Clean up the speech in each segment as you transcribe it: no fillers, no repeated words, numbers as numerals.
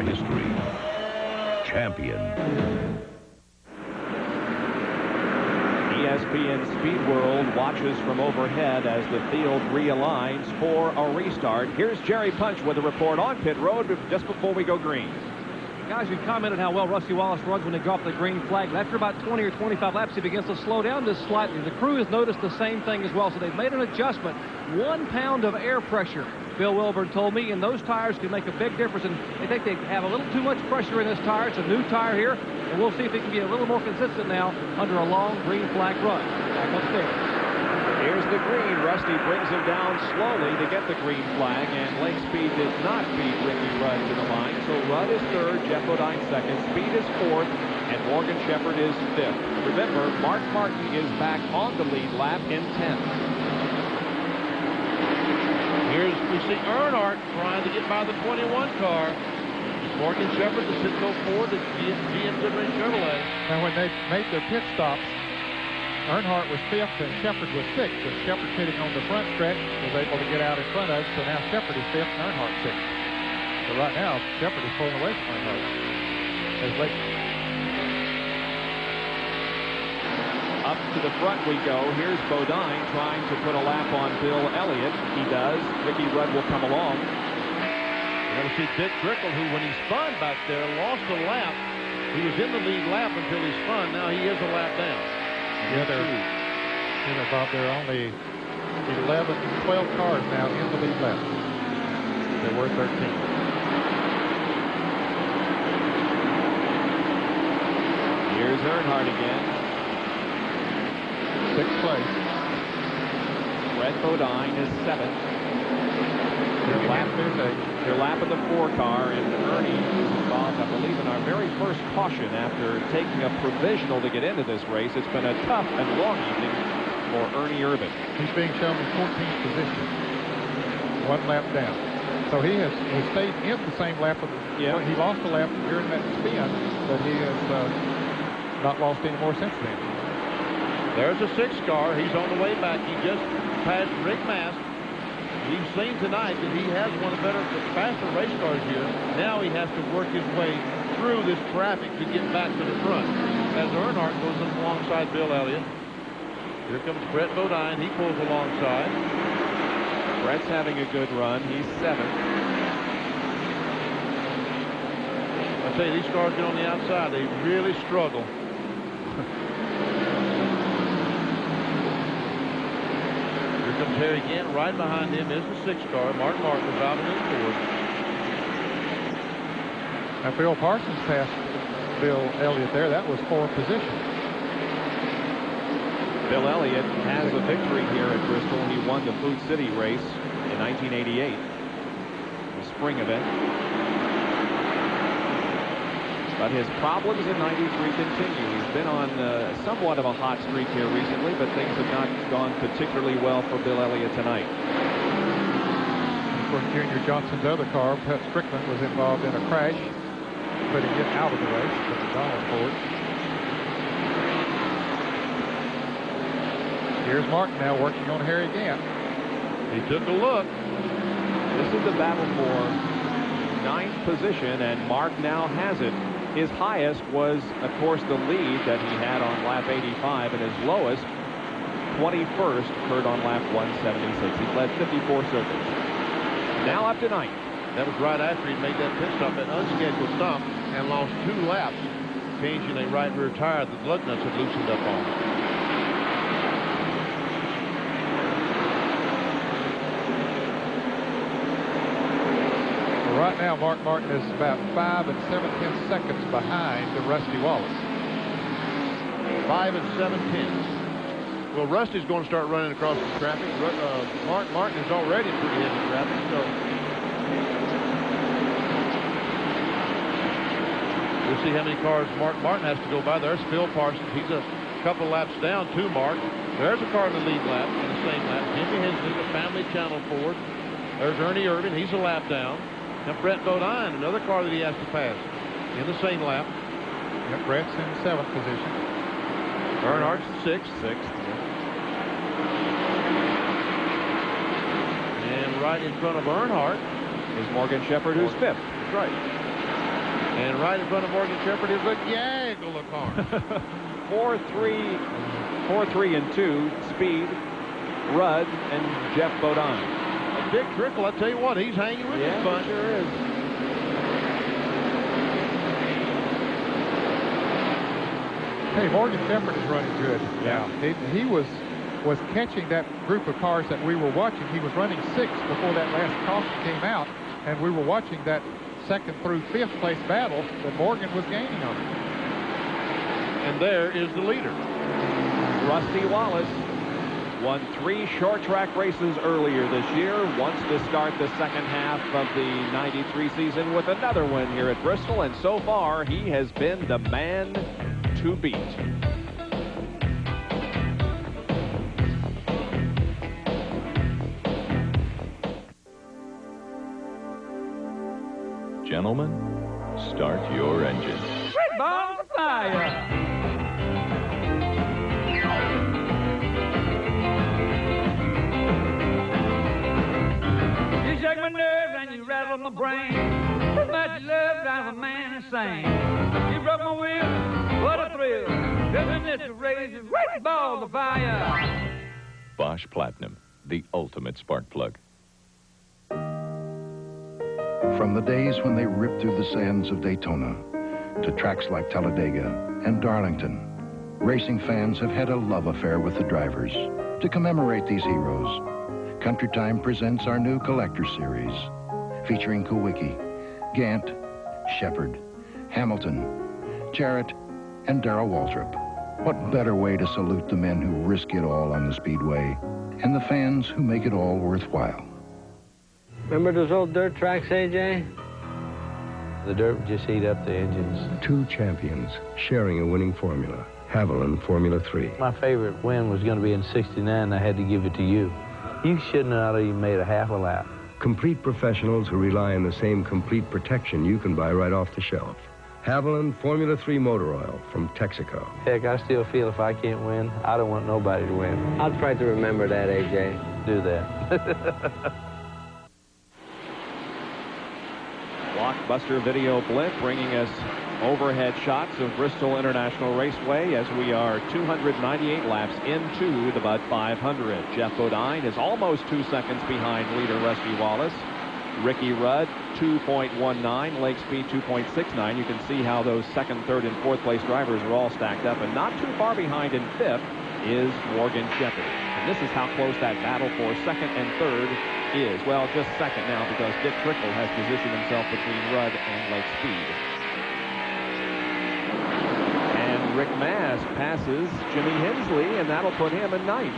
history. Champion. ESPN Speed World watches from overhead as the field realigns for a restart. Here's Jerry Punch with a report on pit road just before we go green. Guys, you commented how well Rusty Wallace runs when they go off the green flag. But after about 20 or 25 laps, he begins to slow down just slightly. The crew has noticed the same thing as well, so they've made an adjustment. 1 pound of air pressure, Bill Wilburn told me, and those tires can make a big difference. And they think they have a little too much pressure in this tire. It's a new tire here, and we'll see if he can be a little more consistent now under a long green flag run. Back upstairs. Here's the green. Rusty brings him down slowly to get the green flag, and Lake Speed did not beat Ricky Rudd to the line. So Rudd is third, Jeff Bodine second, Speed is fourth, and Morgan Shepherd is fifth. Remember, Mark Martin is back on the lead lap in 10th. Here's, we see Earnhardt trying to get by the 21 car. Morgan Shepherd, the Citgo Ford, the GM Goodrich Chevrolet. Now, when they made their pit stops, Earnhardt was fifth and Shepherd was sixth. But Shepherd sitting on the front stretch was able to get out in front of us. So now Shepherd is fifth and Earnhardt sixth. So right now, Shepherd is pulling away from Earnhardt. Up to the front we go. Here's Bodine trying to put a lap on Bill Elliott. He does. Ricky Rudd will come along. You're going to see Dick Trickle, who when he spun back there, lost a lap. He was in the lead lap until he spun. Now he is a lap down. Yeah, Bob, there are only 11, 12 cars now in the lead lap. There were 13. Here's Earnhardt again. Sixth place. Brett Bodine is seventh. Their lap of the 4 car, and Ernie is involved, I believe, in our very first caution after taking a provisional to get into this race. It's been a tough and long evening for Ernie Irvin. He's being shown in 14th position. 1 lap down. So he stayed in the same lap. He lost a lap during that spin, but he has not lost any more since then. There's a 6 car. He's on the way back. He just passed Rick Mast. We've seen tonight that he has one of the faster race cars here. Now he has to work his way through this traffic to get back to the front. As Earnhardt goes alongside Bill Elliott. Here comes Brett Bodine. He pulls alongside. Brett's having a good run. He's 7th. I tell you, these cars get on the outside. They really struggle. Here comes Harry again. Right behind him is the 6 car. Mark Martin is out in his Ford. Now, Bill Parsons passed Bill Elliott there. That was 4th position. Bill Elliott has a victory here at Bristol. He won the Food City race in 1988, the spring event. But his problems in 93 continue. He's been on somewhat of a hot streak here recently, but things have not gone particularly well for Bill Elliott tonight. Of course, Junior Johnson's other car, Pat Strickland, was involved in a crash, putting it out of the race for the Donald Ford. Here's Mark now working on Harry again. He took a look. This is the battle for 9th position, and Mark now has it. His highest was, of course, the lead that he had on lap 85, and his lowest, 21st, occurred on lap 176. He's led 54 circuits. Now up to 9th. That was right after he made that pit stop, an unscheduled stop, and lost 2 laps, changing a right rear tire that the lug nuts had loosened up on. Right now, Mark Martin is about 5 7/10 seconds behind the Rusty Wallace. 5 7/10. Well, Rusty's going to start running across the traffic. Mark Martin is already in pretty heavy traffic, so we'll see how many cars Mark Martin has to go by. There's Phil Parsons. He's a couple laps down to Mark. There's a car in the lead lap, in the same lap. Jimmy Hensley, the Family Channel Ford. There's Ernie Irvin. He's a lap down. Now Brett Bodine, another car that he has to pass in the same lap. Yep, Brett's in 7th position. Earnhardt's 6th. And right in front of Earnhardt is Morgan Shepherd, who's 5th. That's right. And right in front of Morgan Shepherd is a gaggle of cars. 4-3 and 2. Speed, Rudd, and Jeff Bodine. Dick Trickle, I tell you what, he's hanging with this bunch. Sure is. Hey, Morgan Shepherd is running good. Yeah. He was catching that group of cars that we were watching. He was running 6th before that last caution came out, and we were watching that 2nd through 5th place battle that Morgan was gaining on. And there is the leader. Rusty Wallace won 3 short track races earlier this year, wants to start the second half of the 93 season with another win here at Bristol, and so far he has been the man to beat. Gentlemen, start your engines. Red balls of fire. You shake my nerves and you rattle my brain. So much love drives a man insane. You broke my will, what a thrill. Driven this to raise the red balls of fire. Bosch Platinum, the ultimate spark plug. From the days when they ripped through the sands of Daytona to tracks like Talladega and Darlington, racing fans have had a love affair with the drivers. To commemorate these heroes, Country Time presents our new collector series, featuring Kowicki, Gant, Shepherd, Hamilton, Jarrett, and Darrell Waltrip. What better way to salute the men who risk it all on the Speedway and the fans who make it all worthwhile. Remember those old dirt tracks, AJ? The dirt would just heat up the engines. 2 champions sharing a winning formula. Haviland Formula 3. My favorite win was going to be in '69, and I had to give it to you. You shouldn't have even made a half a lap. Complete professionals who rely on the same complete protection you can buy right off the shelf. Haviland Formula 3 motor oil from Texaco. Heck, I still feel if I can't win, I don't want nobody to win. I'll try to remember that, AJ. Do that. Blockbuster video blimp bringing us overhead shots of Bristol International Raceway as we are 298 laps into the Bud 500. Jeff Bodine is almost 2 seconds behind leader Rusty Wallace. Ricky Rudd 2.19, Lake Speed 2.69. You can see how those 2nd, 3rd, and 4th place drivers are all stacked up, and not too far behind in 5th is Morgan Shepherd. And this is how close that battle for 2nd and 3rd is. Well, just 2nd now because Dick Trickle has positioned himself between Rudd and Lake Speed. And Rick Mast passes Jimmy Hensley, and that'll put him in 9th.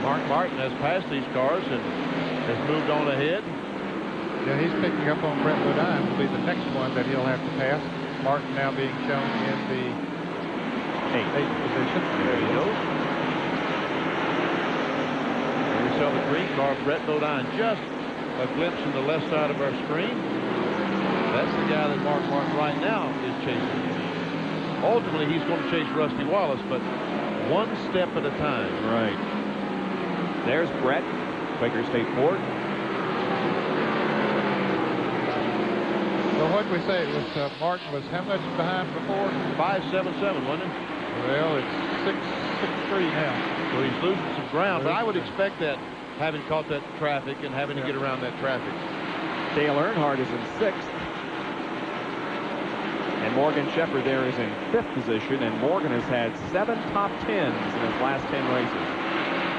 Mark Martin has passed these cars and has moved on ahead. Yeah, he's picking up on Brett Bodine. Will be the next one that he'll have to pass. Martin now being shown in the 8th position. There you go. And we saw the green car, Brett Bodine, just a glimpse in the left side of our screen. That's the guy that Mark Martin right now is chasing. Ultimately, he's going to chase Rusty Wallace, but one step at a time. Right. There's Brett, Quaker State Ford. Well, what did we say? It was Martin was how much behind before? 5.77, wasn't it? Well, it's 6.63 now. So he's losing some ground, but I would expect that, having caught that traffic and having to get around that traffic. Dale Earnhardt is in 6th. And Morgan Shepherd there is in 5th position, and Morgan has had 7 top 10s in his last 10 races.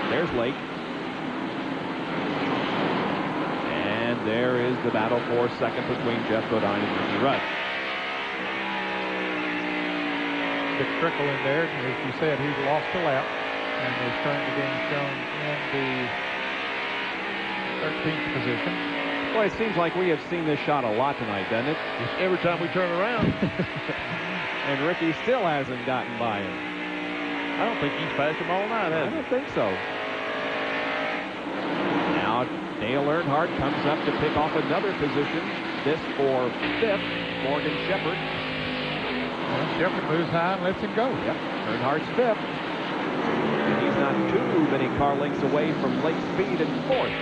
There's Lake. And there is the battle for 2nd between Jeff Bodine and Ricky Rudd. Dick Trickle in there. As you said, he's lost a lap and is currently being shown in the 13th position. Boy, it seems like we have seen this shot a lot tonight, doesn't it? Just every time we turn around. And Ricky still hasn't gotten by him. I don't think he's passed him all night, has I he? don't think so. Now Dale Earnhardt comes up to pick off another position. This for 5th, Morgan Shepherd. Well, Shepherd moves high and lets him go. Yep, Earnhardt's 5th. And he's not too many car lengths away from Lake Speed in 4th.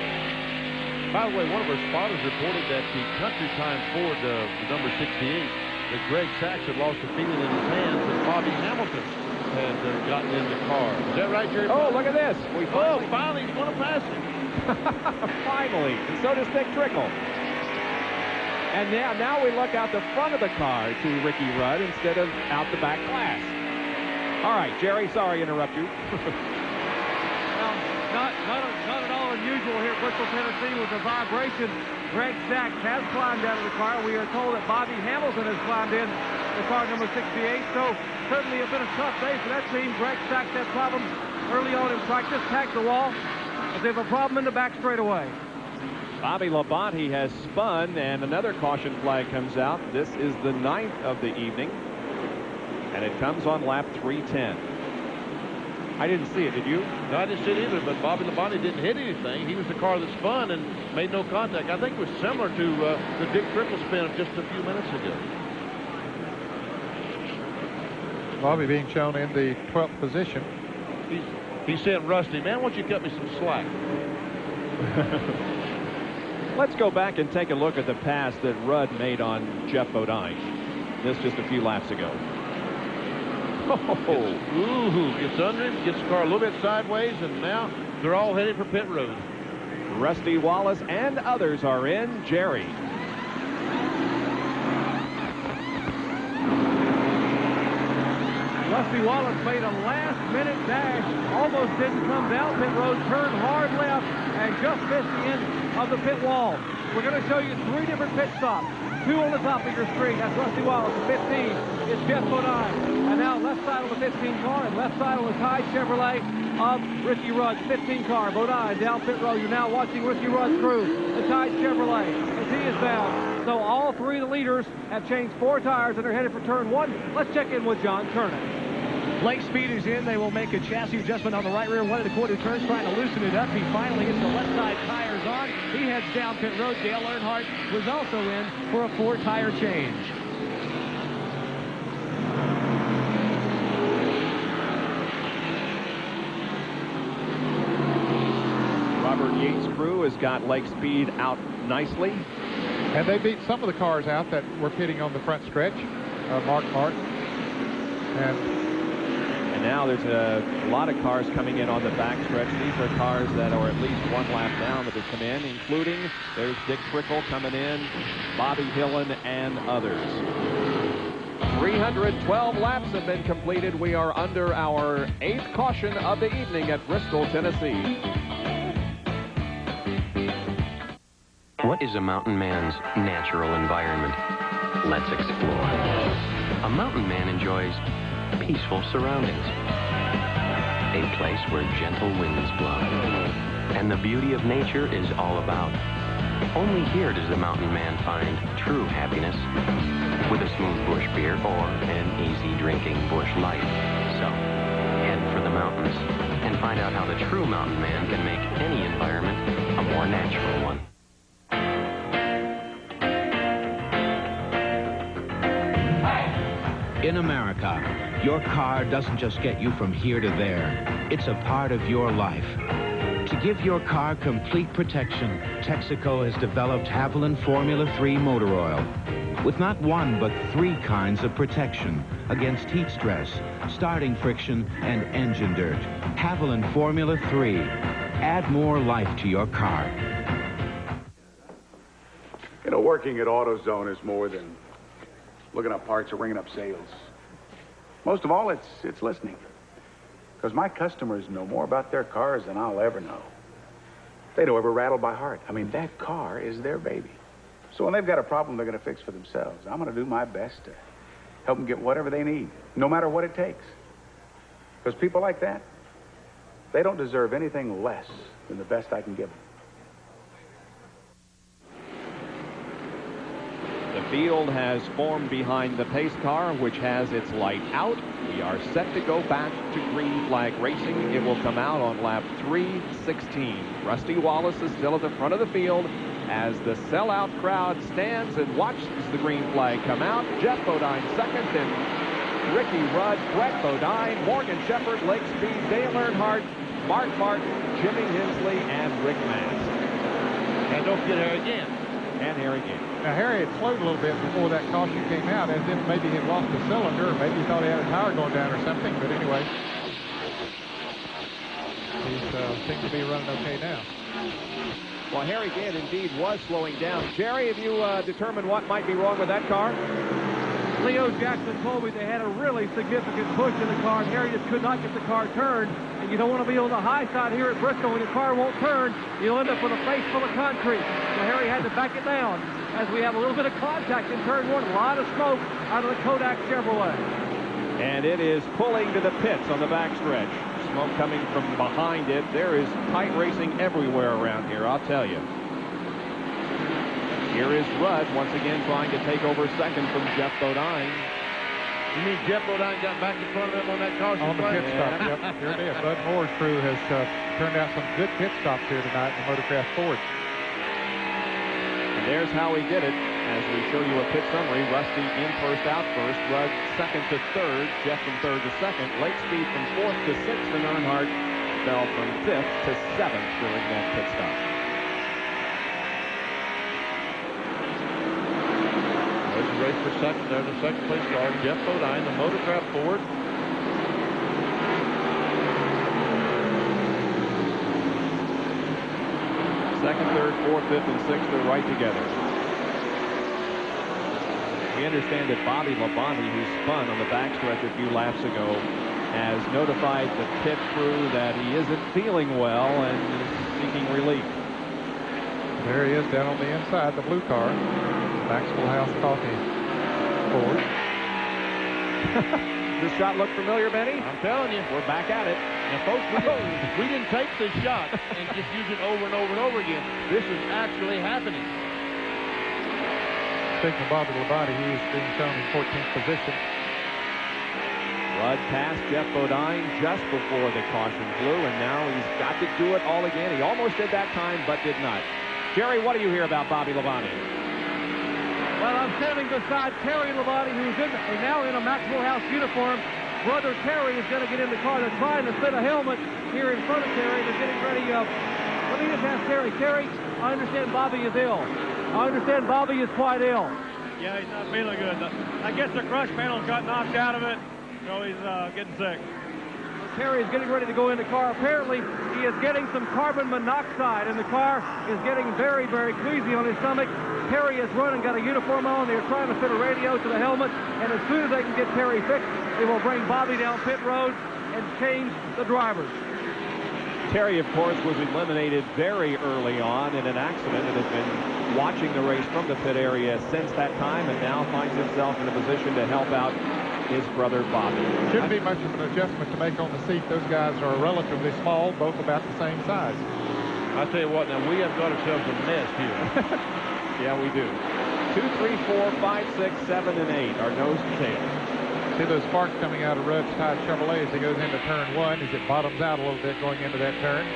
By the way, one of our spotters reported that the country time Ford, the number 68, that Greg Sachs had lost the feeling in his hands and Bobby Hamilton had gotten in the car. Is that right, Jerry? Oh, look at this. Finally, he's going to pass him. Finally. And so does Dick Trickle. And now we look out the front of the car to Ricky Rudd instead of out the back glass. All right, Jerry, sorry to interrupt you. Well, not at all unusual here at Bristol, Tennessee with the vibration. Greg Sachs has climbed out of the car. We are told that Bobby Hamilton has climbed in the car number 68. So certainly a bit of tough day for that team. Greg Sachs had problems early on in practice, tagged the wall, but they have a problem in the back straightaway. Bobby Labonte has spun, and another caution flag comes out. This is the 9th of the evening, and it comes on lap 310. I didn't see it, did you? No, I didn't see it either, but Bobby Labonte didn't hit anything. He was the car that spun and made no contact. I think it was similar to the Dick Trickle spin of just a few minutes ago. Bobby being shown in the 12th position. He said, Rusty, man, why don't you cut me some slack? Let's go back and take a look at the pass that Rudd made on Jeff Bodine. This just a few laps ago. Gets under him, gets the car a little bit sideways, and now they're all headed for pit road. Rusty Wallace and others are in. Jerry. Rusty Wallace made a last-minute dash, almost didn't come down pit road, turned hard left, and just missed the end of the pit wall. We're going to show you 3 different pit stops. 2 on the top of your screen. That's Rusty Wallace. At 15 is Jeff Bodine. And now left side on the 15 car and left side on the Tide Chevrolet of Ricky Rudd's 15 car. Bodine down pit road. You're now watching Ricky Rudd's crew, the Tide Chevrolet, as he is bound. So all 3 of the leaders have changed 4 tires and are headed for turn 1. Let's check in with John Kernan. Blake Speed is in. They will make a chassis adjustment on the right rear 1 1/4 turns, trying to loosen it up. He finally gets the left side tires on. He heads down pit road. Dale Earnhardt was also in for a 4-tire change. Robert Yates' crew has got Lake Speed out nicely. And they beat some of the cars out that were pitting on the front stretch. Mark Martin. And now there's a lot of cars coming in on the backstretch. These are cars that are at least 1 lap down that have come in, including there's Dick Trickle coming in, Bobby Hillen, and others. 312 laps have been completed. We are under our 8th caution of the evening at Bristol, Tennessee. What is a mountain man's natural environment? Let's explore. A mountain man enjoys peaceful surroundings, a place where gentle winds blow, and the beauty of nature is all about. Only here does the mountain man find true happiness with a smooth bush beer or an easy drinking bush light. So, head for the mountains and find out how the true mountain man can make any environment a more natural one. In America, your car doesn't just get you from here to there. It's a part of your life. To give your car complete protection, Texaco has developed Haviland Formula 3 motor oil. With not 1, but 3 kinds of protection against heat stress, starting friction, and engine dirt. Haviland Formula 3. Add more life to your car. You know, working at AutoZone is more than looking up parts or ringing up sales. Most of all, it's listening. Because my customers know more about their cars than I'll ever know. They know every rattle by heart. I mean, that car is their baby. So when they've got a problem they're going to fix for themselves, I'm going to do my best to help them get whatever they need, no matter what it takes. Because people like that, they don't deserve anything less than the best I can give them. The field has formed behind the pace car, which has its light out. We are set to go back to green flag racing. It will come out on lap 316. Rusty Wallace is still at the front of the field as the sellout crowd stands and watches the green flag come out. Jeff Bodine second, then Ricky Rudd, Brett Bodine, Morgan Shepherd, Lake Speed, Dale Earnhardt, Mark Martin, Jimmy Hensley, and Rick Mast. And don't forget Harry Gant. And Harry Gant. Now, Harry had slowed a little bit before that caution came out, as if maybe he had lost a cylinder, or maybe he thought he had a tire going down or something. But anyway, he seems to be running okay now. Well, Harry Gant indeed was slowing down. Jerry, have you determined what might be wrong with that car? Leo Jackson told me they had a really significant push in the car, and Harry just could not get the car turned. And you don't want to be on the high side here at Bristol when your car won't turn. You'll end up with a face full of concrete. So Harry had to back it down as we have a little bit of contact in turn one. A lot of smoke out of the Kodak Chevrolet. And it is pulling to the pits on the backstretch. Smoke coming from behind it. There is tight racing everywhere around here, I'll tell you. Here is Rudd once again trying to take over second from Jeff Bodine. You mean Jeff Bodine got back in front of him on that caution? On the pit stop, yep, sure did. Bud Moore's crew has turned out some good pit stops here tonight in the Motorcraft Ford. And there's how he did it. As we show you a pit summary, Rusty in first, out first. Rudd second to third. Jeff from third to second. Lake Speed from fourth to sixth. And Earnhardt fell from fifth to seventh during that pit stop. There's a race for second. There's a second place car. Jeff Bodine, the Motorcraft Ford. Second, third, fourth, fifth, and sixth are right together. We understand that Bobby Labonte, who spun on the backstretch a few laps ago, has notified the pit crew that he isn't feeling well and is seeking relief. There he is down on the inside, the blue car. Maxwell House Coffee Ford. This shot look familiar, Benny? I'm telling you. We're back at it. Now, folks, we didn't take this shot and just use it over and over and over again. This is actually happening. Speaking of Bobby Labonte, he is being shown in 14th position. Rudd passed Jeff Bodine just before the caution blew, and now he's got to do it all again. He almost did that time, but did not. Jerry, what do you hear about Bobby Labonte? Well, I'm standing beside Terry Labonte, who's now in a Maxwell House uniform. Brother Terry is going to get in the car. They're trying to fit a helmet here in front of Terry. They're getting ready. Let me just ask Terry. Terry, I understand Bobby is ill. I understand Bobby is quite ill. Yeah, he's not feeling good. I guess the crush panel got knocked out of it, so he's getting sick. Terry is getting ready to go in the car. Apparently, he is getting some carbon monoxide, and the car is getting very, very queasy on his stomach. Terry has run and got a uniform on. They're trying to fit a radio to the helmet, and as soon as they can get Terry fixed, they will bring Bobby down pit road and change the drivers. Terry, of course, was eliminated very early on in an accident and has been watching the race from the pit area since that time, and now finds himself in a position to help out his brother Bobby. Shouldn't be much of an adjustment to make on the seat. Those guys are relatively small, both about the same size. I tell you what, now we have got ourselves a mess here. Yeah, we do. 2, 3, 4, 5, 6, 7, and 8 are nose to tail. See those sparks coming out of Rudd's Tide Chevrolet as he goes into turn one, as it bottoms out a little bit going into that turn.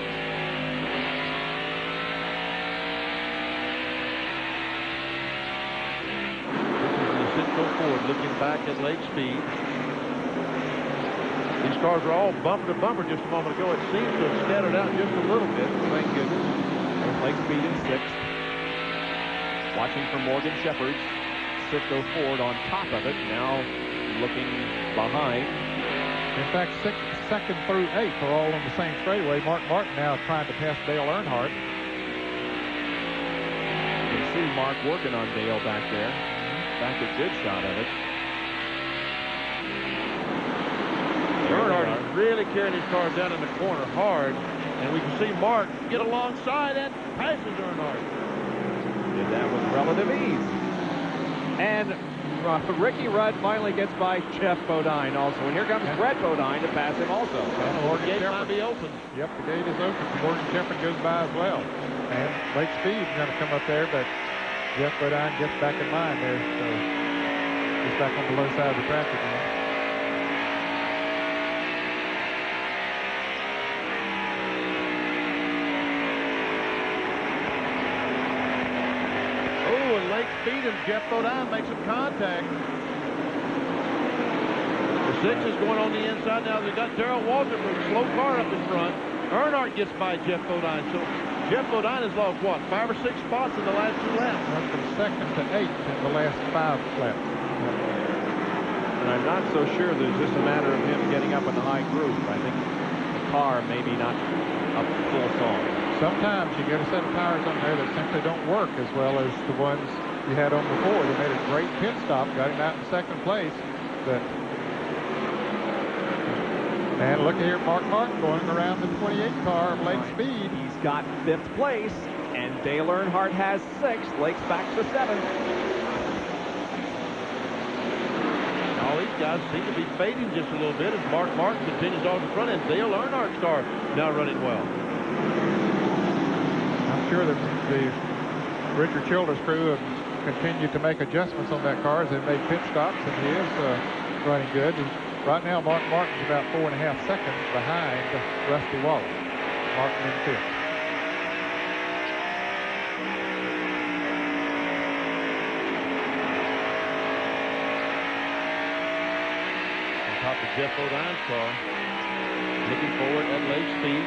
This is the Citgo Ford looking back at Lake Speed. These cars are all bumper to bumper just a moment ago. It seems to have scattered out just a little bit. Thank goodness. There's Lake Speed in sixth. Watching for Morgan Shepherd's Citgo Ford on top of it. Now looking behind. In fact, second through eighth are all on the same straightaway. Mark Martin now trying to pass Dale Earnhardt. You can see Mark working on Dale back there. In fact, a good shot of it. Earnhardt is really carrying his car down in the corner hard, and we can see Mark get alongside and passes Earnhardt. Did that with relative ease. And Ricky Rudd finally gets by Jeff Bodine also. And here comes Brett Bodine to pass him also. And the gate might be open. Yep, the gate is open. Morgan Shepherd goes by as well. And Lake Speed is going to come up there, but Jeff Bodine gets back in line there. So he's back on the low side of the track again. Lake Speed and Jeff Bodine make some contact. The 6 is going on the inside now. They've got Darrell Waltrip with a slow car up in front. Earnhardt gets by Jeff Bodine. So Jeff Bodine has lost, what, 5 or 6 spots in the last 2 laps? Went from 2nd to 8th in the last 5 laps. And I'm not so sure that it's just a matter of him getting up in the high groove. I think the car maybe not up full song. Sometimes you get a set of tires on there that simply don't work as well as the ones you had on before. They made a great pit stop, got him out in 2nd place. And look here, Mark Martin going around the 28 car of Lake Speed. He's got 5th place, and Dale Earnhardt has 6th. Lake's back to 7th. All these guys seem to be fading just a little bit as Mark Martin continues off the front end. Dale Earnhardt's car now running well. I'm sure that the Richard Childress crew have continued to make adjustments on that car as they made pit stops, and he is running good. Right now, Mark Martin's about 4.5 seconds behind Rusty Wallace. Martin in 5th. On top of Jeff Bodine's car, looking forward at Lake Speed,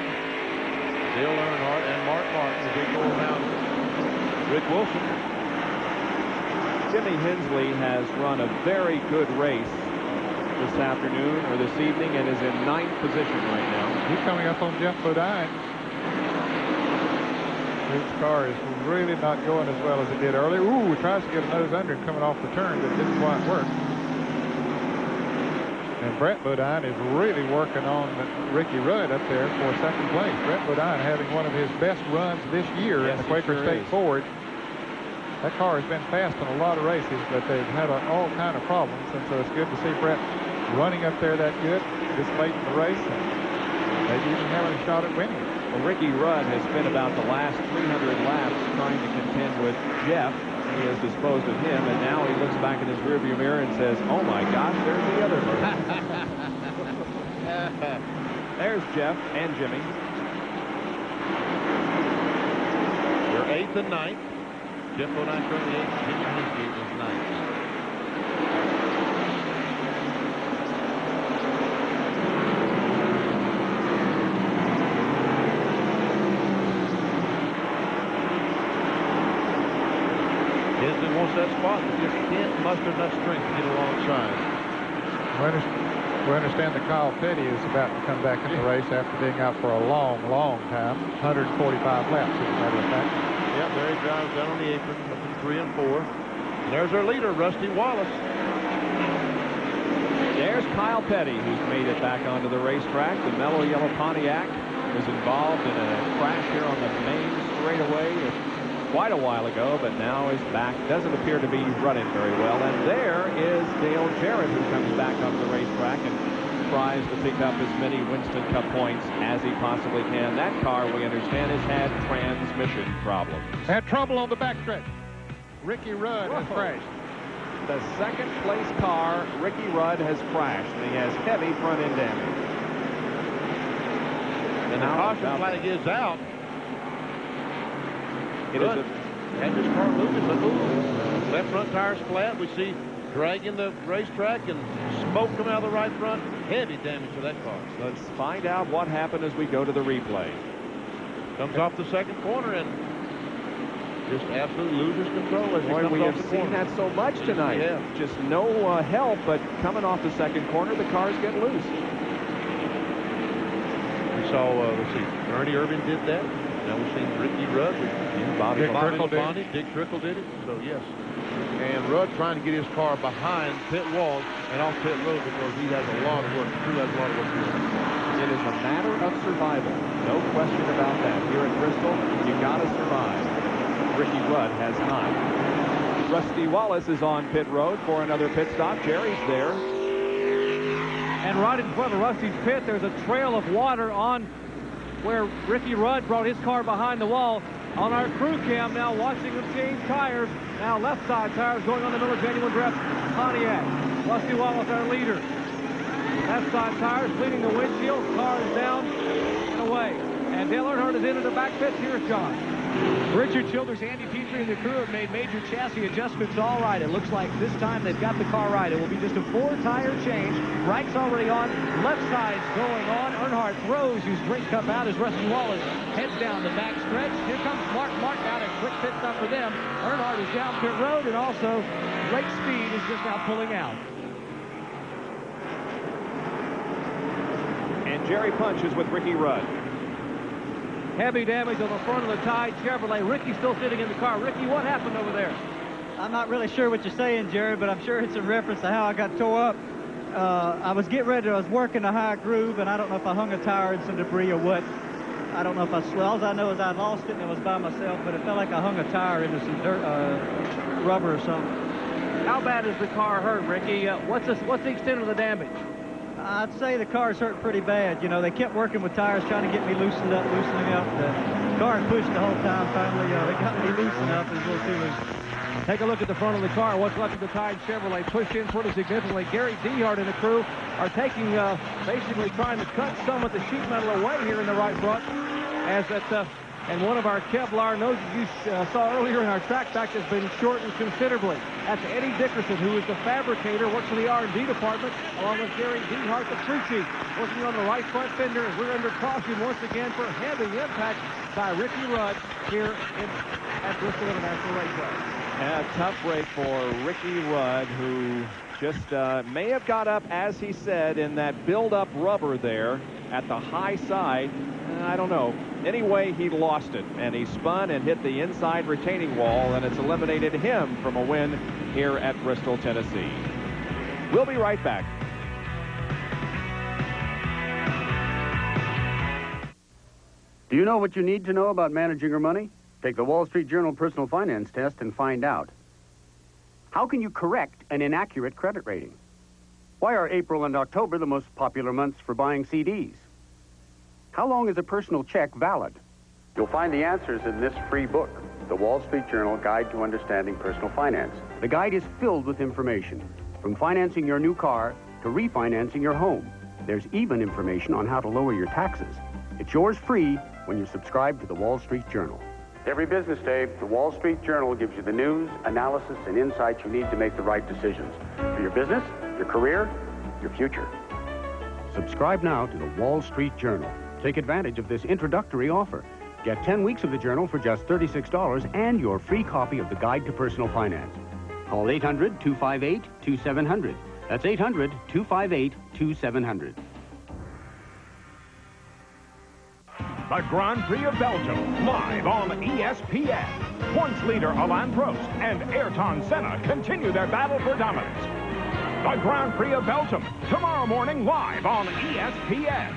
Dale Earnhardt and Mark Martin as they go around Rick Wilson. Jimmy Hensley has run a very good race this afternoon or this evening and is in 9th position right now. He's coming up on Jeff Bodine. His car is really not going as well as it did earlier. Ooh, tries to get a nose under and coming off the turn, but it didn't quite work. And Brett Bodine is really working on Ricky Rudd up there for 2nd place. Brett Bodine having one of his best runs this year in the Quaker State Ford. That car has been fast in a lot of races, but they've had all kind of problems, and so it's good to see Brett running up there that good this late in the race, and maybe even having a shot at winning it. Well, Ricky Rudd has spent about the last 300 laps trying to contend with Jeff. He has disposed of him, and now he looks back in his rearview mirror and says, oh my gosh, there's the other person. There's Jeff and Jimmy. They're 8th and 9th. Jeff Bodine currently 8th. Jimmy Hensley is 9th. Hensley wants that spot, but just can't muster enough strength to get alongside. We understand that Kyle Petty is about to come back in the race after being out for a long, long time. 145 laps, as a matter of fact. Yep, there he drives down on the apron, up in 3 and 4. And there's our leader, Rusty Wallace. There's Kyle Petty, who's made it back onto the racetrack. The mellow yellow Pontiac was involved in a crash here on the main straightaway quite a while ago, but now is back. Doesn't appear to be running very well. And there is Dale Jarrett, who comes back onto the racetrack and tries to pick up as many Winston Cup points as he possibly can. That car, we understand, has had transmission problems. Had trouble on the backstretch. Ricky Rudd has crashed. The 2nd place car, Ricky Rudd, has crashed, and he has heavy front end damage. And the caution flag is out. It is and this car moving, but left front tire's flat. We see dragging the racetrack and smoke coming out of the right front. Heavy damage to that car. Let's find out what happened as we go to the replay. Comes off the 2nd corner and just absolutely loses control as he comes we off have the seen corner. that so much tonight. Yeah. Just no help, but coming off the 2nd corner, the cars get loose. We saw, let's see, Ernie Irvin did that. Now we've seen Ricky Rudd. Bobby Labonte, Dick Trickle did it. So, yes. And Rudd trying to get his car behind pit walls and off pit road because he has a lot of work. The crew has a lot of work to do. It is a matter of survival. No question about that. Here at Bristol, you got to survive. Ricky Rudd has not. Rusty Wallace is on pit road for another pit stop. Jerry's there. And right in front of Rusty's pit, there's a trail of water on where Ricky Rudd brought his car behind the wall. On our crew cam now, watching them change tires. Now left side tires going on the Miller Genuine Draft Pontiac. Rusty Wallace, our leader. Left side tires cleaning the windshield. Car is down and away. And Dale Earnhardt is into the back pits. Here's John. Richard Childers, Andy Petrie, and the crew have made major chassis adjustments all right. It looks like this time they've got the car right. It will be just a 4-tire change. Right's already on. Left side's going on. Earnhardt throws his drink cup out as Rusty Wallace heads down the back stretch. Here comes Mark out. A quick pit stop for them. Earnhardt is down pit road, and also Lake Speed is just now pulling out. And Jerry Punch is with Ricky Rudd. Heavy damage on the front of the Tide Chevrolet. Ricky's still sitting in the car. Ricky, what happened over there? I'm not really sure what you're saying, Jerry, but I'm sure it's in reference to how I got tore up. I was getting ready. I was working a high groove, and I don't know if I hung a tire in some debris or what. I don't know if I slid. All I know is I lost it, and it was by myself, but it felt like I hung a tire into some dirt, rubber or something. How bad is the car hurt, Ricky? What's the extent of the damage? I'd say the car's hurt pretty bad. You know, they kept working with tires, trying to get me loosening up. The car pushed the whole time. Finally, they got me loosened up. It was a little too loose. Take a look at the front of the car. What's left of the Tide Chevrolet pushed in pretty significantly. Gary Dehart and the crew are taking, basically trying to cut some of the sheet metal away here in the right front. As that, and one of our Kevlar noses you saw earlier in our track back has been shortened considerably. That's Eddie Dickerson, who is the fabricator, works in the R&D department, along with Gary Dehart, the crew chief, working on the right front fender. We're under caution once again for heavy impact by Ricky Rudd here at Bristol International Raceway. A tough break for Ricky Rudd, who just may have got up, as he said, in that build-up rubber there at the high side. I don't know. Anyway, he lost it, and he spun and hit the inside retaining wall, and it's eliminated him from a win here at Bristol, Tennessee. We'll be right back. Do you know what you need to know about managing your money? Take the Wall Street Journal Personal Finance Test and find out. How can you correct an inaccurate credit rating? Why are April and October the most popular months for buying CDs? How long is a personal check valid? You'll find the answers in this free book, The Wall Street Journal Guide to Understanding Personal Finance. The guide is filled with information, from financing your new car to refinancing your home. There's even information on how to lower your taxes. It's yours free when you subscribe to The Wall Street Journal. Every business day, The Wall Street Journal gives you the news, analysis, and insights you need to make the right decisions for your business, your career, your future. Subscribe now to The Wall Street Journal. Take advantage of this introductory offer. Get 10 weeks of the Journal for just $36 and your free copy of the Guide to Personal Finance. Call 800-258-2700. That's 800-258-2700. The Grand Prix of Belgium, live on ESPN. Points leader Alain Prost and Ayrton Senna continue their battle for dominance. The Grand Prix of Belgium, tomorrow morning live on ESPN.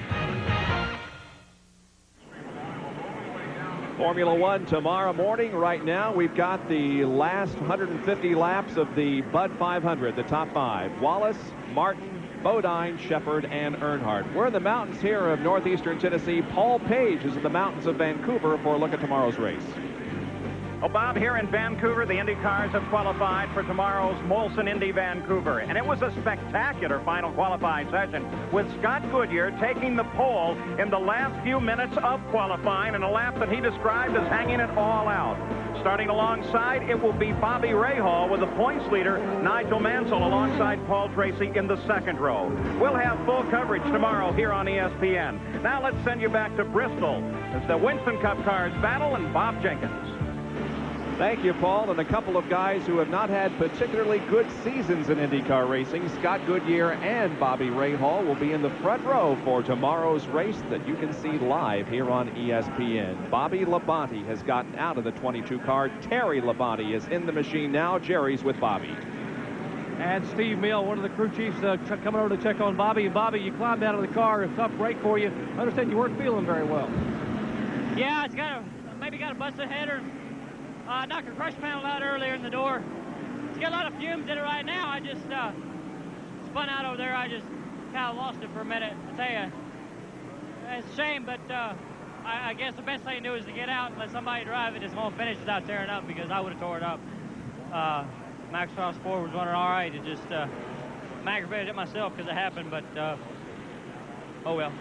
Formula One tomorrow morning. Right now, we've got the last 150 laps of the Bud 500, the top five. Wallace, Martin, Bodine, Shepard, and Earnhardt. We're in the mountains here of northeastern Tennessee. Paul Page is in the mountains of Vancouver for a look at tomorrow's race. Well, Bob, here in Vancouver, the Indy cars have qualified for tomorrow's Molson Indy Vancouver. And it was a spectacular final qualifying session with Scott Goodyear taking the pole in the last few minutes of qualifying in a lap that he described as hanging it all out. Starting alongside, it will be Bobby Rahal with the points leader, Nigel Mansell, alongside Paul Tracy in the second row. We'll have full coverage tomorrow here on ESPN. Now let's send you back to Bristol as the Winston Cup cars battle and Bob Jenkins. Thank you, Paul. And a couple of guys who have not had particularly good seasons in IndyCar racing, Scott Goodyear and Bobby Rahal, will be in the front row for tomorrow's race that you can see live here on ESPN. Bobby Labonte has gotten out of the 22 car. Terry Labonte is in the machine now. Jerry's with Bobby. And Steve Mill, one of the crew chiefs, coming over to check on Bobby. And Bobby, you climbed out of the car. A tough break for you. I understand you weren't feeling very well. Yeah, it's maybe got a busted header. Knocked a crush panel out earlier in the door. It's got a lot of fumes in it right now. I just spun out over there. I just kind of lost it for a minute. I tell you, it's a shame, but I guess the best thing to do is to get out and let somebody drive it. It's going to finish without tearing up, because I would have tore it up. Max Frost 4 was running all right. It just I'm aggravated at myself because it happened, but oh well.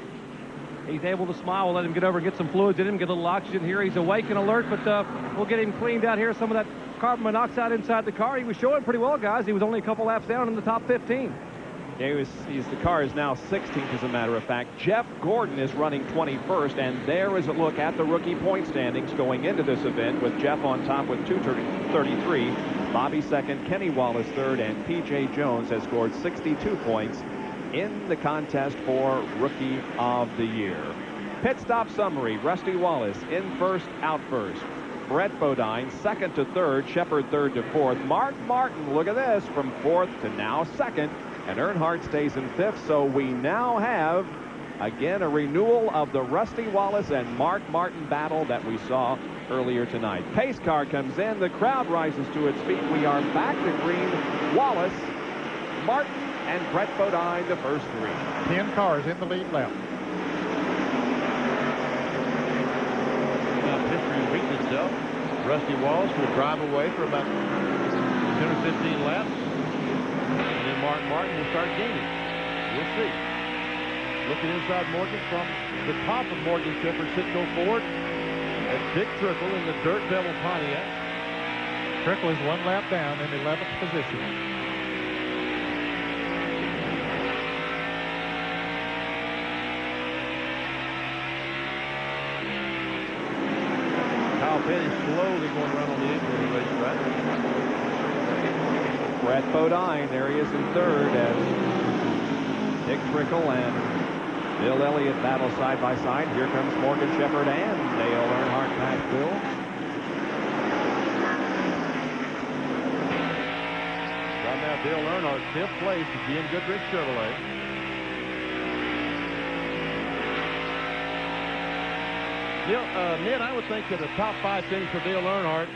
He's able to smile. We'll let him get over and get some fluids in him, get a little oxygen here. He's awake and alert, but we'll get him cleaned out here. Some of that carbon monoxide inside the car. He was showing pretty well, guys. He was only a couple laps down in the top 15. Yeah, the car is now 16th, as a matter of fact. Jeff Gordon is running 21st, and there is a look at the rookie point standings going into this event, with Jeff on top with 233, Bobby second, Kenny Wallace third, and P.J. Jones has scored 62 points in the contest for Rookie of the Year. Pit stop summary: Rusty Wallace in first, out first. Brett Bodine second to third, Shepard third to fourth. Mark Martin, look at this, from fourth to now second. And Earnhardt stays in fifth, so we now have, again, a renewal of the Rusty Wallace and Mark Martin battle that we saw earlier tonight. Pace car comes in. The crowd rises to its feet. We are back to green. Wallace, Martin, and Brett Bodine, the first three. 10 cars in the lead lap. Now, history repeats itself. Rusty Wallace will drive away for about 10 or 15 laps. And then Mark Martin will start gaining. We'll see. Looking inside Morgan from the top of Morgan Shepherd, Sitco Ford. That's Dick Trickle in the Dirt Devil Pontiac. Trickle is 1 lap down in 11th position. Kyle Petty slowly going around on the end of the racetrack. Brett Bodine, there he is in third, as Dick Trickle and Bill Elliott battle side by side. Here comes Morgan Shepherd and Dale Earnhardt past Bill. Right now, Dale Earnhardt, 5th place at GM Goodrich Chevrolet. Ned, I would think that a top 5 finish for Dale Earnhardt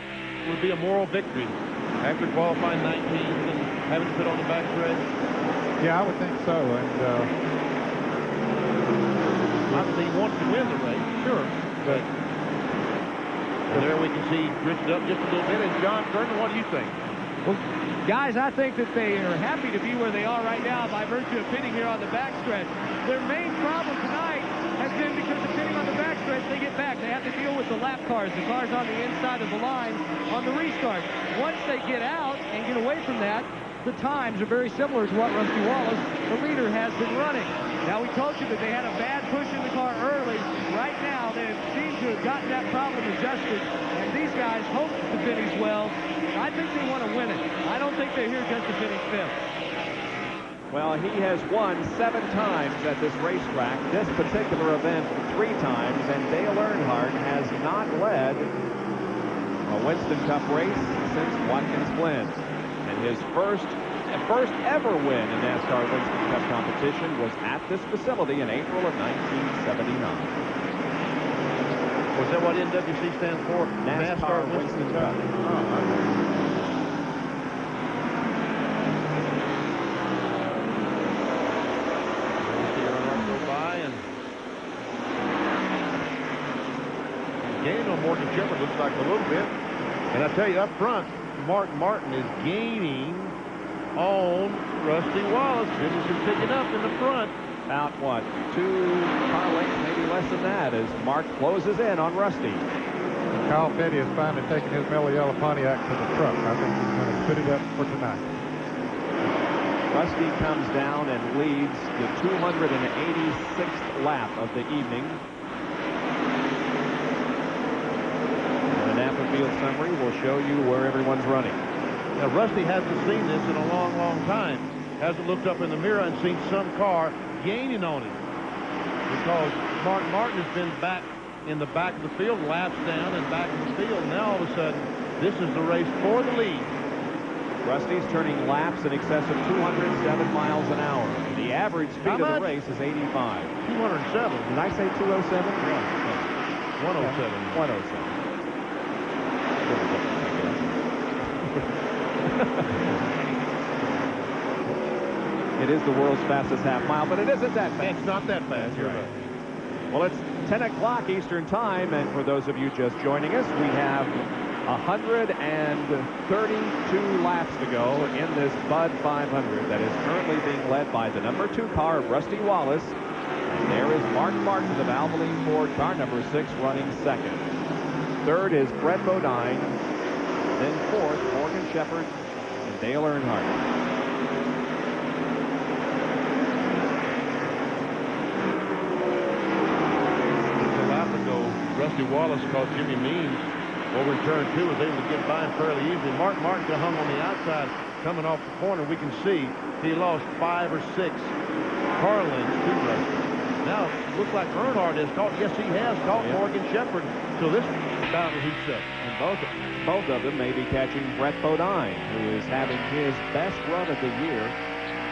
would be a moral victory. After qualifying 19th and having to put on the back stretch? Yeah, I would think so. And obviously he wants to win the race, sure. But there we can see drifted up just a little bit. And John Curtin, what do you think? Well, guys, I think that they are happy to be where they are right now by virtue of pitting here on the backstretch. Their main problem tonight has been because of pitting on the backstretch. They get back. They have to deal with the lap cars, the cars on the inside of the line on the restart. Once they get out and get away from that, the times are very similar to what Rusty Wallace, the leader, has been running. Now, we told you that they had a bad push in the car early. Right now, they seem to have gotten that problem adjusted, and these guys hope to finish well. I think they want to win it. I don't think they're here just to finish 5th. Well, he has won 7 times at this racetrack, this particular event 3 times, and Dale Earnhardt has not led a Winston Cup race since Watkins Glen. And his first ever win in NASCAR Winston Cup competition was at this facility in April of 1979. Was that what NWC stands for? NASCAR Winston Cup. Gain on Morgan Shepherd looks like a little bit. And I tell you, up front, Mark Martin is gaining on Rusty Wallace. Business is picking up in the front. About, what, 2 car lengths, maybe less than that, as Mark closes in on Rusty. Kyle Petty is finally taking his Mellow Yellow Pontiac to the truck. I think he's going to put it up for tonight. Rusty comes down and leads the 286th lap of the evening. The Napa Field summary will show you where everyone's running. Now, Rusty hasn't seen this in a long, long time. Hasn't looked up in the mirror and seen some car gaining on him. Because Mark Martin has been back in the back of the field, laps down and back in the field. Now, all of a sudden, this is the race for the lead. Rusty's turning laps in excess of 207 miles an hour. The average speed of the race is 85. 207. Did I say 207? Yeah. 107. 107. It is the world's fastest half mile, but it isn't that fast. It's not that fast. You're right. Well, it's 10 o'clock Eastern time, and for those of you just joining us, we have 132 laps to go in this Bud 500 that is currently being led by the number 2 car of Rusty Wallace. There is Mark Martin, the Valvoline Ford car number 6, running second. Third is Brett Bodine. Then fourth, Morgan Shepherd and Dale Earnhardt. Rusty Wallace called Jimmy Means over in turn 2, was able to get by him fairly easily. Mark Martin hung on the outside coming off the corner. We can see he lost 5 or 6 car lengths to Rusty. Now it looks like Earnhardt has caught. Yes, he has caught Morgan Shepherd. So this battle heats up. And both of them may be catching Brett Bodine, who is having his best run of the year.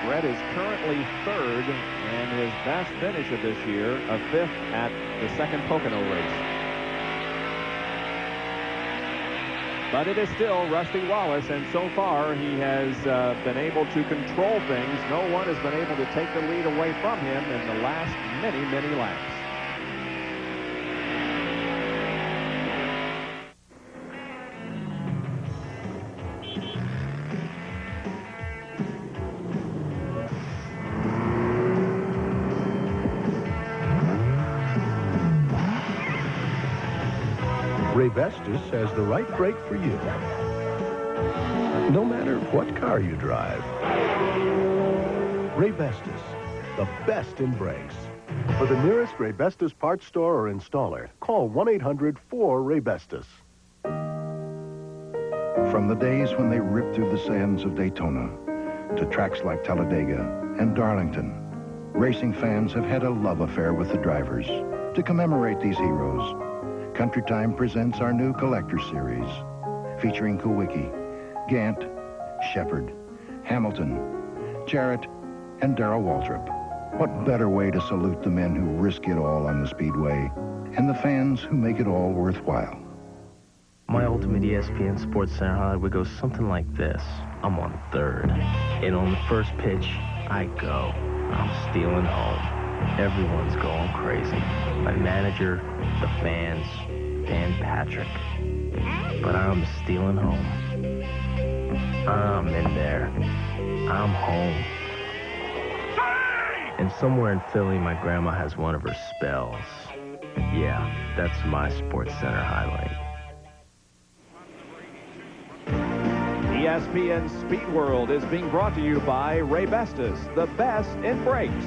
Brett is currently third, and his best finish of this year, a 5th at the second Pocono race. But it is still Rusty Wallace, and so far he has been able to control things. No one has been able to take the lead away from him in the last many, many laps. Ray Bestis has the right brake for you, no matter what car you drive. Ray Bestis, the best in brakes. For the nearest Ray Bestis parts store or installer, call 1-800-4-RAY-BESTIS. From the days when they ripped through the sands of Daytona to tracks like Talladega and Darlington, racing fans have had a love affair with the drivers. To commemorate these heroes, Country Time presents our new Collector Series, featuring Kowicki, Gant, Shepherd, Hamilton, Jarrett, and Darrell Waltrip. What better way to salute the men who risk it all on the Speedway and the fans who make it all worthwhile? My ultimate ESPN Sports Center highlight would go something like this. I'm on third, and on the first pitch, I go. I'm stealing home. Everyone's going crazy. My manager, the fans, and Patrick. But I'm stealing home. I'm in there. I'm home. And somewhere in Philly, my grandma has one of her spells. Yeah, that's my Sports Center highlight. ESPN Speed World is being brought to you by Ray Bestis, the best in brakes.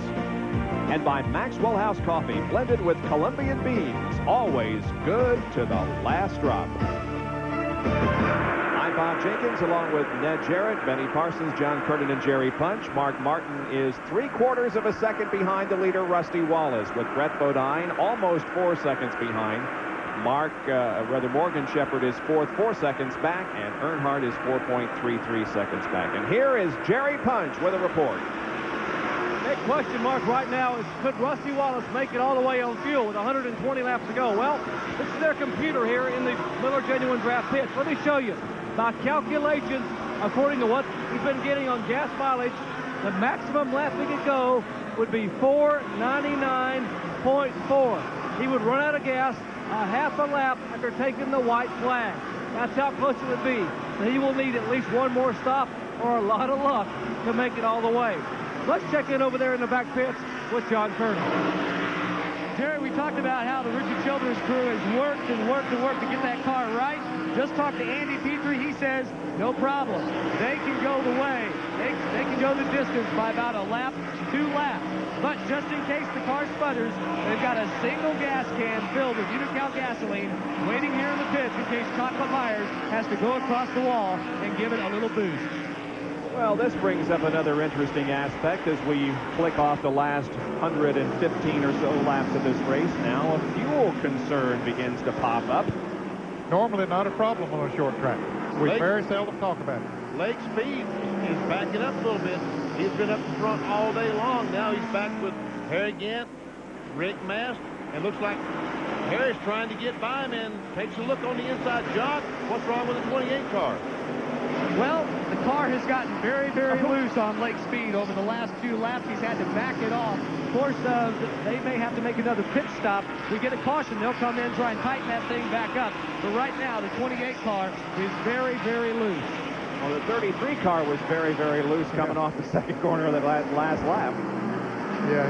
And by Maxwell House Coffee, blended with Colombian beans, always good to the last drop. I'm Bob Jenkins, along with Ned Jarrett, Benny Parsons, John Curtin, and Jerry Punch. Mark Martin is 3/4 of a second behind the leader, Rusty Wallace, with Brett Bodine almost 4 seconds behind. Morgan Shepherd is 4 seconds back, and Earnhardt is 4.33 seconds back. And here is Jerry Punch with a report. Big question mark right now is, could Rusty Wallace make it all the way on fuel with 120 laps to go? Well, this is their computer here in the Miller Genuine Draft pits. Let me show you. By calculations, according to what he's been getting on gas mileage, the maximum lap he could go would be 499.4. He would run out of gas a half a lap after taking the white flag. That's how close it would be. So he will need at least one more stop or a lot of luck to make it all the way. Let's check in over there in the back pits with John Curtis. Jerry, we talked about how the Richard Childress crew has worked and worked and worked to get that car right. Just talked to Andy Petrie. He says, no problem. They can go the way. They can go the distance by about a lap, 2 laps. But just in case the car sputters, they've got a single gas can filled with Unocal gasoline waiting here in the pits in case Chocolate Myers has to go across the wall and give it a little boost. Well, this brings up another interesting aspect as we click off the last 115 or so laps of this race. Now a fuel concern begins to pop up. Normally not a problem on a short track. We very seldom talk about it. Lake Speed is backing up a little bit. He's been up front all day long. Now he's back with Harry Gant, Rick Mast, and looks like Harry's trying to get by him and takes a look on the inside. Jock, what's wrong with the 28 car? Well, the car has gotten very, very loose on Lake Speed over the last 2 laps. He's had to back it off. Of course, they may have to make another pit stop. We get a caution. They'll come in, try and tighten that thing back up. But right now, the 28 car is very, very loose. Well, the 33 car was very, very loose coming off the second corner of the last lap. Yeah,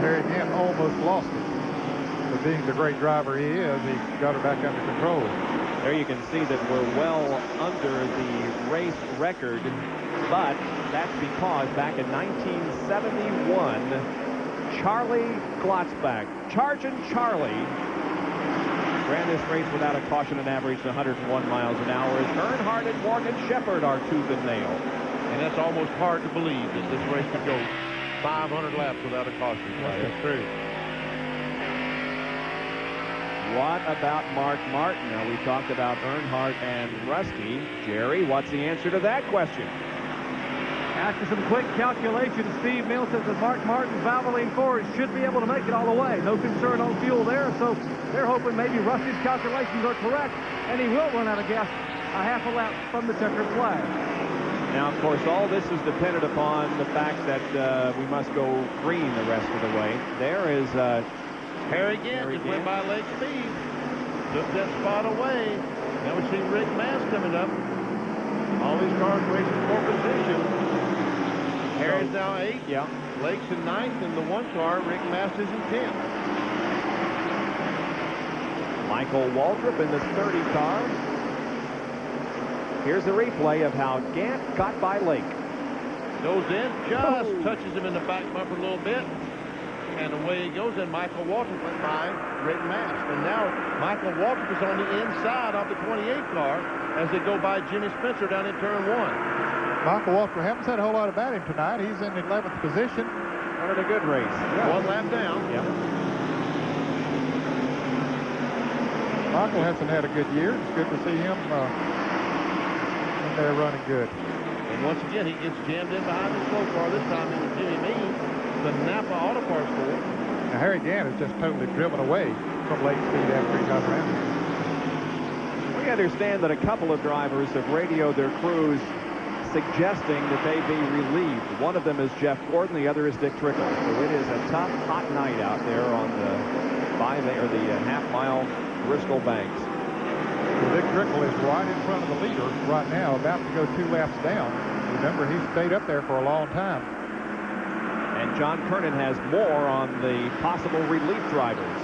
Harry Gant almost lost it. But being the great driver he is, he got her back under control. There you can see that we're well under the race record, but that's because back in 1971, Charlie Glotzbach, Chargin' Charlie, ran this race without a caution and averaged 101 miles an hour. As Earnhardt and Morgan Shepherd are tooth and nail. And that's almost hard to believe that this race could go 500 laps without a caution flag. That's true. What about Mark Martin? Now, we talked about Earnhardt and Rusty. Jerry, what's the answer to that question? After some quick calculations, Steve Mills says that Mark Martin's Valvoline Ford should be able to make it all the way. No concern on fuel there, so they're hoping maybe Rusty's calculations are correct, and he will run out of gas a half a lap from the checkered flag. Now, of course, all this is dependent upon the fact that we must go green the rest of the way. There is Harry Gant just went by leg speed. Took that spot away. Now we see Rick Mast coming up. All these cars racing for position. Harry's now 8th. Yeah. Lake's in 9th. In the 1 car, Rick Mast is in 10th. Michael Waltrip in the 30 car. Here's a replay of how Gant got by Lake. Goes in, just touches him in the back bumper a little bit. And away he goes, and Michael Waltrip went by Rick Mast. And now Michael Waltrip is on the inside of the 28 car as they go by Jimmy Spencer down in turn 1. Michael Waltrip, haven't said a whole lot about him tonight. He's in the 11th position. Running a good race. Yeah. 1 lap down. Yep. Michael hasn't had a good year. It's good to see him in there running good. And once again, he gets jammed in behind the slow car. This time it was Jimmy Means, the Napa Auto Parts store. Now, Harry Gant is just totally driven away from late speed after he got around. We understand that a couple of drivers have radioed their crews suggesting that they be relieved. One of them is Jeff Gordon, the other is Dick Trickle. So it is a tough, hot night out there on the half-mile Bristol Banks. Well, Dick Trickle is right in front of the leader right now, about to go 2 laps down. Remember, he stayed up there for a long time. And John Kernan has more on the possible relief drivers.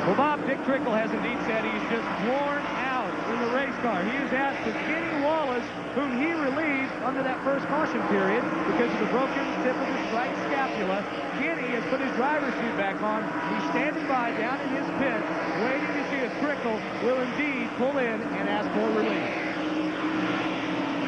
Well, Bob, Dick Trickle has indeed said he's just worn out in the race car. He is asked to Kenny Wallace, whom he relieved under that first caution period because of the broken tip of his right scapula. Kenny has put his driver's seat back on. He's standing by down in his pit, waiting to see if Trickle will indeed pull in and ask for relief.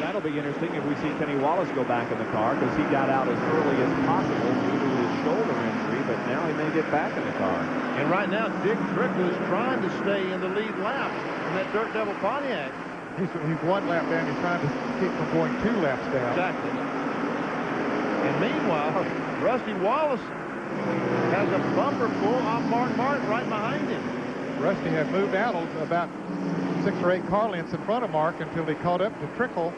That'll be interesting if we see Kenny Wallace go back in the car, because he got out as early as possible due to his shoulder injury, but now he may get back in the car. And right now, Dick Trickle is trying to stay in the lead lap in that Dirt Devil Pontiac. He's 1 lap down. He's trying to keep from going 2 laps down. Exactly. And meanwhile, Rusty Wallace has a bumper full of Mark Martin right behind him. Rusty had moved out about 6 or 8 car lengths in front of Mark until he caught up to Trickle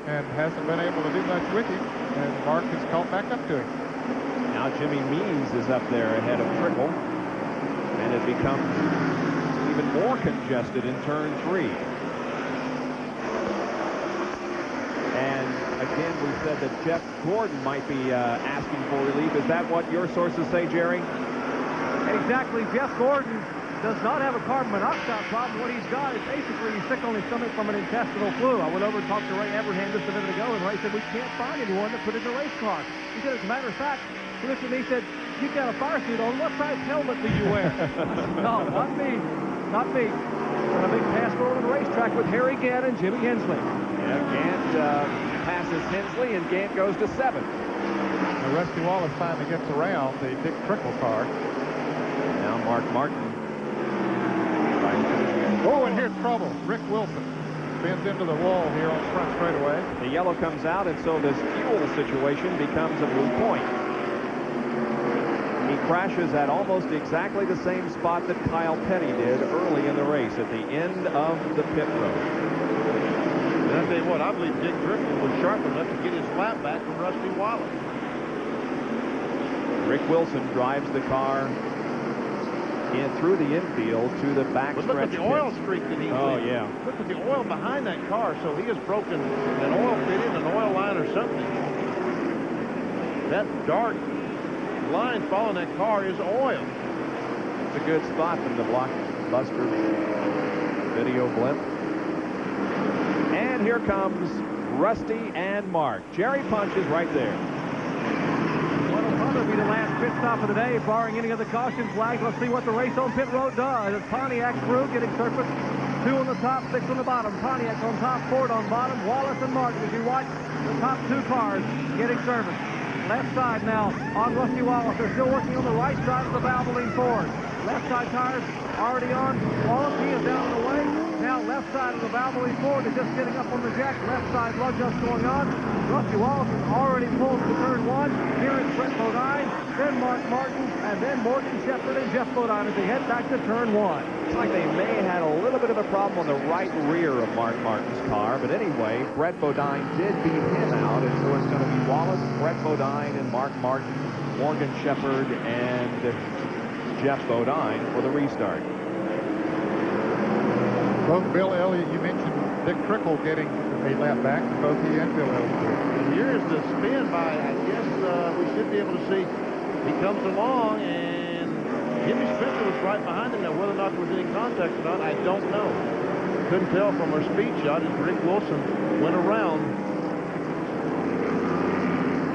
and hasn't been able to do much with him, and Mark has caught back up to him. Now Jimmy Means is up there ahead of Trickle, and it becomes even more congested in turn 3. And again, we said that Jeff Gordon might be asking for relief. Is that what your sources say, Jerry? Exactly. Jeff Gordon does not have a carbon monoxide problem. What he's got is basically he's sick on his stomach from an intestinal flu. I went over and talked to Ray Everhand just a minute ago, and Ray said we can't find anyone to put in the race car. He said, as a matter of fact, he looked at me and said, you've got a fire suit on. What size helmet do you wear? No, not me. Not me. And a big pass forward on the racetrack with Harry Gant and Jimmy Hensley. Yeah, Gant passes Hensley, and Gant goes to 7th. Now, Rusty Wallace finally gets around the Dick Trickle car. Now Mark Martin. Oh, and here's trouble. Rick Wilson spins into the wall here on the front straightaway. The yellow comes out, and so this fuel situation becomes a moot point. He crashes at almost exactly the same spot that Kyle Petty did early in the race, at the end of the pit road. And I tell you what, I believe Dick Trickle was sharp enough to get his lap back from Rusty Wallace. Rick Wilson drives the car in through the infield to the back stretch. Look at the oil streak that he's leaving. Yeah. Look at the oil behind that car, so he has broken an oil fitting, an oil line or something. That dark line following that car is oil. It's a good spot from the Blockbuster video blimp. And here comes Rusty and Mark. Jerry Punch is right there. Well, it'll probably be the last pit stop of the day, barring any other caution flags. Let's see what the race on pit road does. It's Pontiac crew getting surfaced. 2 on the top, 6 on the bottom. Pontiac on top, Ford on bottom. Wallace and Martin, as you watch the top 2 cars getting serviced. Left side now on Rusty Wallace. They're still working on the right side of the Valvoline Ford. Left side tires already on. Wallace, he is down and away. Now left side of the Valvoline Ford is just getting up on the jack. Left side lug just going on. Rusty Wallace is already pulled to turn 1. Here is Brett Bodine, then Mark Martin, and then Morgan Shepherd and Jeff Bodine as they head back to turn 1. Looks like they may have had a little bit of a problem on the right rear of Mark Martin's car, but anyway, Brett Bodine did beat him out, and so it's going to be Wallace, Brett Bodine, and Mark Martin, Morgan Shepherd, and Jeff Bodine for the restart. Both Bill Elliott, you mentioned Dick Trickle getting a lap back. Both he and Bill Elliott. Here's the spin by, I guess we should be able to see. He comes along, and Jimmy Spencer was right behind him. Now, whether or not there was any contact or not, I don't know. Couldn't tell from our speed shot as Rick Wilson went around.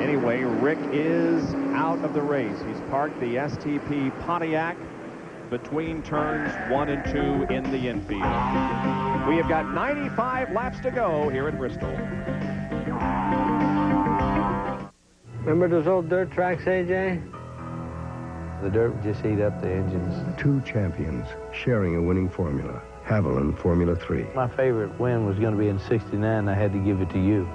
Anyway, Rick is out of the race. He's parked the STP Pontiac between turns 1 and 2 in the infield. We have got 95 laps to go here at Bristol. Remember those old dirt tracks, AJ? The dirt would just eat up the engines. 2 champions sharing a winning formula. Haviland Formula 3. My favorite win was going to be in '69. I had to give it to you.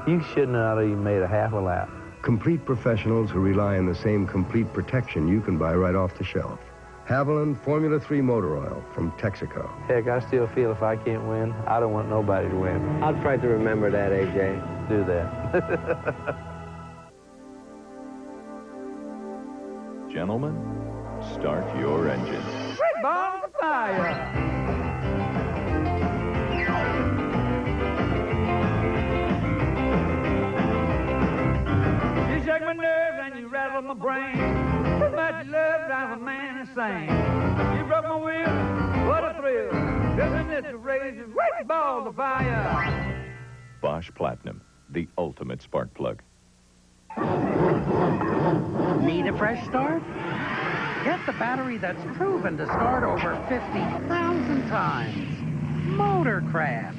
You shouldn't have even made a half a lap. Complete professionals who rely on the same complete protection you can buy right off the shelf. Haviland Formula 3 motor oil from Texaco. Heck, I still feel if I can't win, I don't want nobody to win. I'll try to remember that, AJ. Do that. Gentlemen, start your engines. Red ball of fire. You shake my nerves and you rattle my brain. Too much love drives a man insane. You broke my wheel, what a thrill. Isn't it to raise your red ball of fire? Bosch Platinum, the ultimate spark plug. Need a fresh start? Get the battery that's proven to start over 50,000 times. Motorcraft.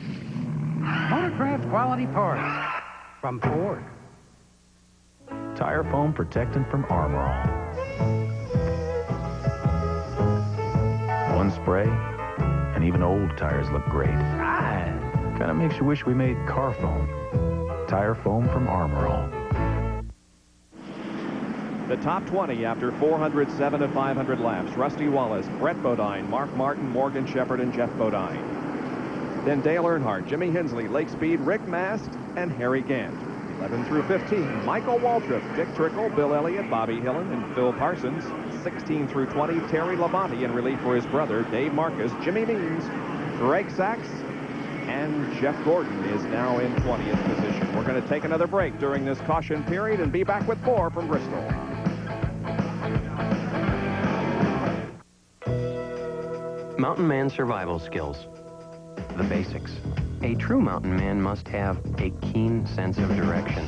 Motorcraft quality parts from Ford. Tire foam protectant from Armor All. One spray, and even old tires look great. Kind of makes you wish we made car foam. Tire foam from Armor All. The top 20 after 407 of 500 laps. Rusty Wallace, Brett Bodine, Mark Martin, Morgan Shepherd, and Jeff Bodine. Then Dale Earnhardt, Jimmy Hensley, Lake Speed, Rick Mast, and Harry Gant. 11 through 15, Michael Waltrip, Dick Trickle, Bill Elliott, Bobby Hillen, and Phil Parsons. 16 through 20, Terry Labonte in relief for his brother, Dave Marcus, Jimmy Means, Greg Sachs, and Jeff Gordon is now in 20th position. We're going to take another break during this caution period and be back with more from Bristol. Mountain man survival skills. The basics. A true mountain man must have a keen sense of direction,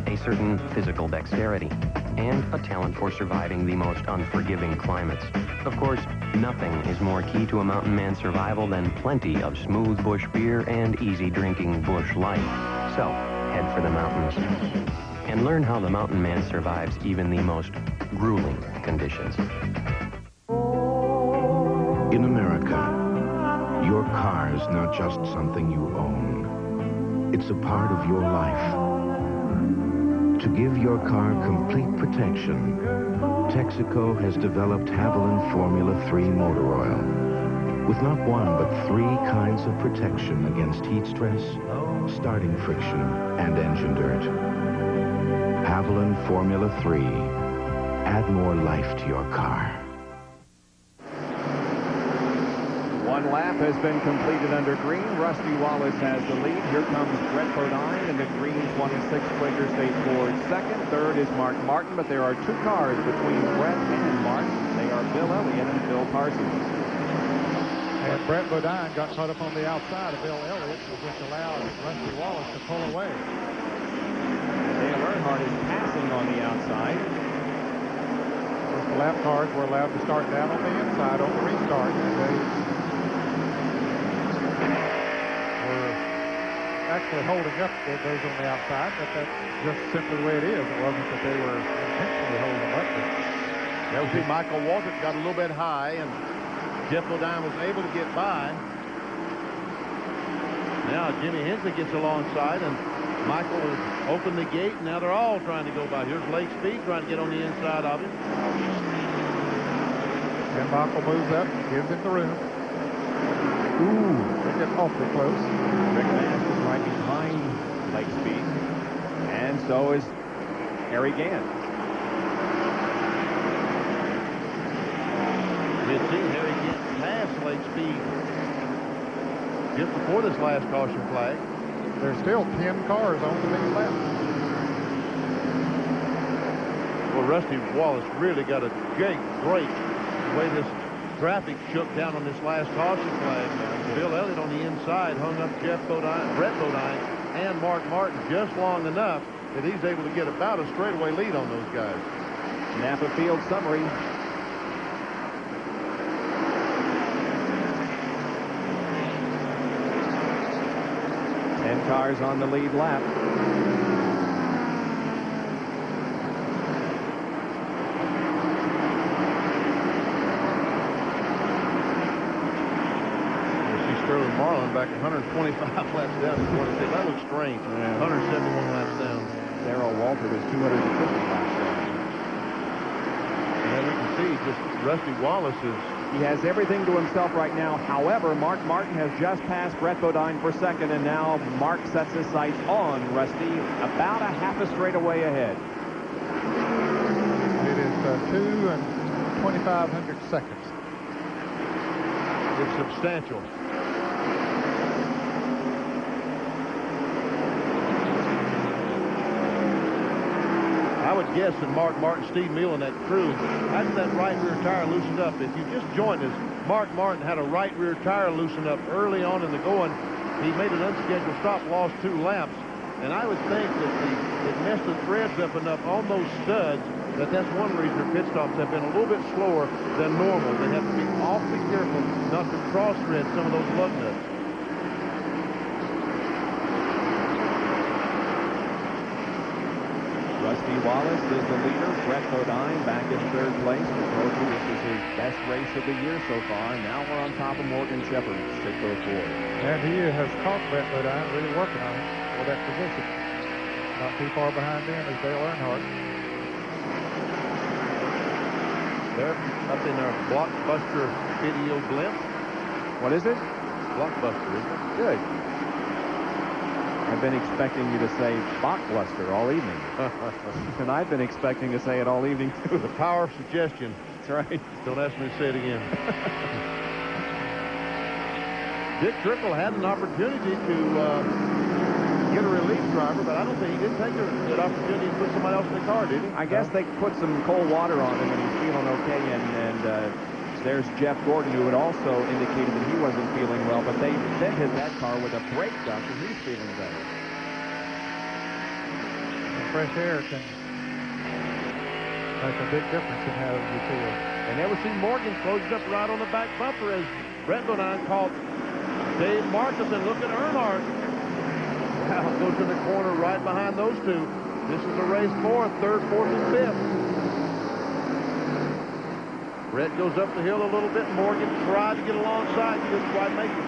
a certain physical dexterity, and a talent for surviving the most unforgiving climates. Of course, nothing is more key to a mountain man's survival than plenty of smooth bush beer and easy drinking bush light. So, head for the mountains and learn how the mountain man survives even the most grueling conditions. In America, your car is not just something you own. It's a part of your life. To give your car complete protection, Texaco has developed Haviland Formula 3 motor oil with not one but 3 kinds of protection against heat stress, starting friction, and engine dirt. Haviland Formula 3. Add more life to your car. One lap has been completed under green. Rusty Wallace has the lead. Here comes Brett Bodine in the green 26 Quaker State Ford second. Third is Mark Martin, but there are 2 cars between Brett and Mark. They are Bill Elliott and Bill Parsons. And Brett Bodine got caught up on the outside of Bill Elliott, which allowed Rusty Wallace to pull away. Dale Earnhardt is passing on the outside. The lap cars were allowed to start down on the inside on the restart, and they were actually holding up those on the outside, but that's just simply the way it is. It wasn't that they were intentionally holding them up. That was Michael Waltrip got a little bit high, and Jeff Bodine was able to get by. Now Jimmy Hensley gets alongside, and Michael has opened the gate, and now they're all trying to go by. Here's Lake Speed trying to get on the inside of him. And Michael moves up, gives him the room. Ooh, they get awfully close. Rick Mast is right behind Lake Speed, and so is Harry Gant. We had seen Harry Gant pass Lake Speed just before this last caution flag. There's still 10 cars on the main lap. Well, Rusty Wallace really got a great break the way this traffic shook down on this last caution flag. Bill Elliott on the inside hung up Brett Bodine, and Mark Martin just long enough that he's able to get about a straightaway lead on those guys. Napa Field summary. Cars on the lead lap. You see Sterling Marlin back 125 laps down. That looks strange. Yeah. 171 laps down. Darrell Walter was 250 laps down. And we can see just Rusty Wallace is. He has everything to himself right now. However, Mark Martin has just passed Brett Bodine for second, and now Mark sets his sights on Rusty about a half a straightaway ahead. It is 2 and 2,500 seconds. It's substantial. I would guess that Mark Martin, Steve Meal, and that crew had that right rear tire loosened up. If you just joined us, Mark Martin had a right rear tire loosened up early on in the going. He made an unscheduled stop, lost 2 laps. And I would think that it messed the threads up enough on those studs that's one reason their pit stops have been a little bit slower than normal. They have to be awfully careful not to cross-thread some of those lug nuts. Rusty Wallace is the leader. Brett Bodine back in 3rd place. We told you this is his best race of the year so far. Now we're on top of Morgan Shepherd, 604. And he has caught Brett Bodine really working on him for that position. Not too far behind him is Dale Earnhardt. They're up in our Blockbuster video blimp. What is it? Blockbuster, isn't it? Good. I've been expecting you to say Bachbluster all evening. And I've been expecting to say it all evening, too. The power of suggestion. That's right. Don't ask me to say it again. Dick Trickle had an opportunity to get a relief driver, but I don't think he did take that opportunity to put somebody else in the car, did he? I guess they put some cold water on him, and he's feeling okay, and there's Jeff Gordon, who had also indicated that he wasn't feeling well, but they vented that car with a brake duct, and he's feeling better. And fresh air can make a big difference in how you feel. And there we see Morgan closing up right on the back bumper as Brett Bodine called Dave Marcus, and look at Earnhardt. Wow, goes to the corner right behind those two. This is a race for 3rd, 4th, and 5th. Brett goes up the hill a little bit. Morgan tried to get alongside. He didn't quite make it.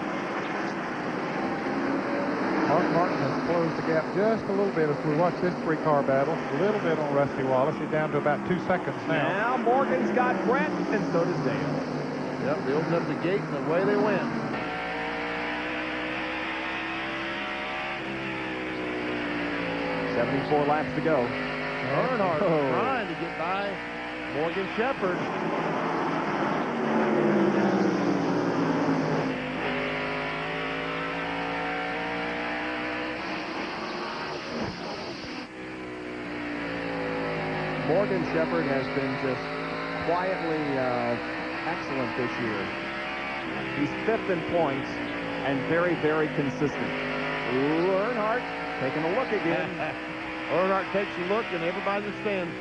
Mark Martin has closed the gap just a little bit as we watch this 3-car battle. A little bit on Rusty Wallace. He's down to about 2 seconds now. Now Morgan's got Brett, and so does Dale. Yep, they opened up the gate, and away they went. $74 laps to go. Earnhardt trying to get by Morgan Shepherd. Morgan Shepherd has been just quietly excellent this year. He's 5th in points and very, very consistent. Earnhardt taking a look again. Earnhardt takes a look, and everybody that stands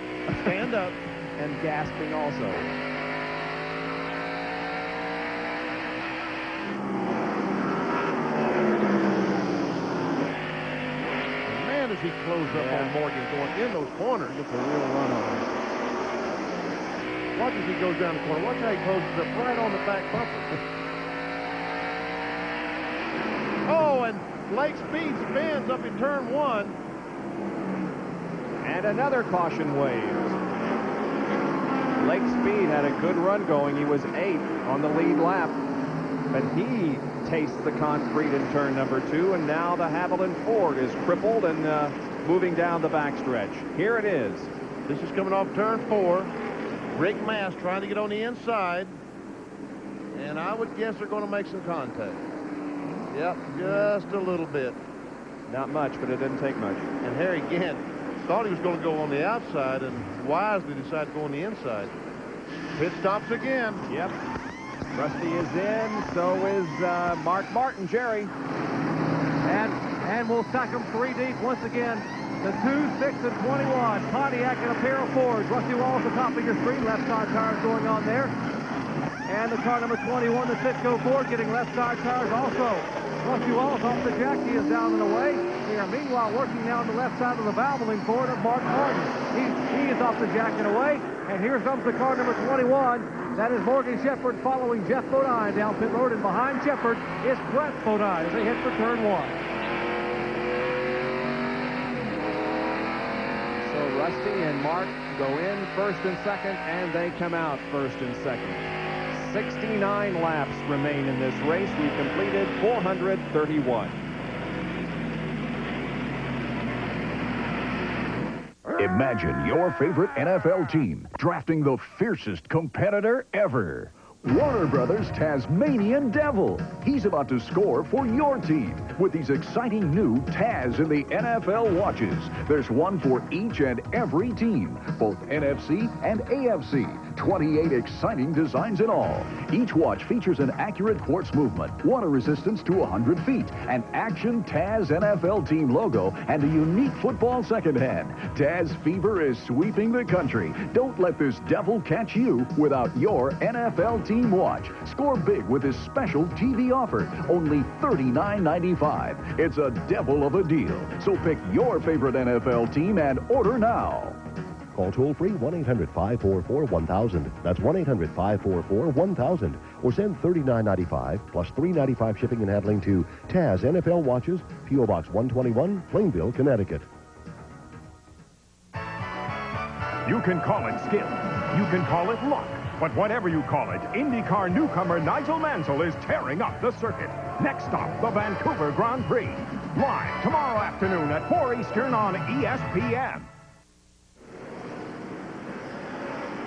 stand up. And gasping also. Man, does he close up on Morgan going in those corners. It's a real run on him. Watch as he goes down the corner. Watch how he closes up right on the back bumper. Oh, and Lake Speed spins up in turn 1. And another caution waved. Lake Speed had a good run going. He was 8th on the lead lap. But he tastes the concrete in turn number 2. And now the Haviland Ford is crippled and moving down the backstretch. Here it is. This is coming off turn 4. Rick Mast trying to get on the inside. And I would guess they're going to make some contact. Yep, just a little bit. Not much, but it didn't take much. And Harry Gant thought he was going to go on the outside and wisely decided to go on the inside. Pit stops again. Yep. Rusty is in. So is Mark Martin, Jerry. And we'll stack them 3 deep once again. The 2, 6, and 21. Pontiac and a pair of Fords. Rusty Wallace at the top of your screen. Left side tires going on there. And the car number 21, the Citgo Ford, getting left side tires also. Rusty Wallace off the jack. He is down and away. They are meanwhile working now on the left side of the Valvoline Ford of Mark Martin. He is off the jack and away. And here comes the car number 21. That is Morgan Shepherd following Jeff Bodine down pit road. And behind Shepherd is Brett Bodine as they head for turn 1. So Rusty and Mark go in first and second, and they come out first and second. 69 laps remain in this race. We've completed 431. Imagine your favorite NFL team drafting the fiercest competitor ever. Warner Brothers Tasmanian Devil. He's about to score for your team with these exciting new Taz in the NFL watches. There's one for each and every team, both NFC and AFC. 28 exciting designs in all. Each watch features an accurate quartz movement, water resistance to 100 feet, an Action Taz NFL team logo, and a unique football second hand. Taz fever is sweeping the country. Don't let this devil catch you without your NFL team watch. Score big with this special TV offer, only $39.95. It's a devil of a deal. So pick your favorite NFL team and order now. Call toll-free 1-800-544-1000. That's 1-800-544-1000. Or send $39.95 plus $3.95 shipping and handling to Taz NFL Watches, P.O. Box 121, Plainville, Connecticut. You can call it skill. You can call it luck. But whatever you call it, IndyCar newcomer Nigel Mansell is tearing up the circuit. Next stop, the Vancouver Grand Prix. Live tomorrow afternoon at 4 Eastern on ESPN.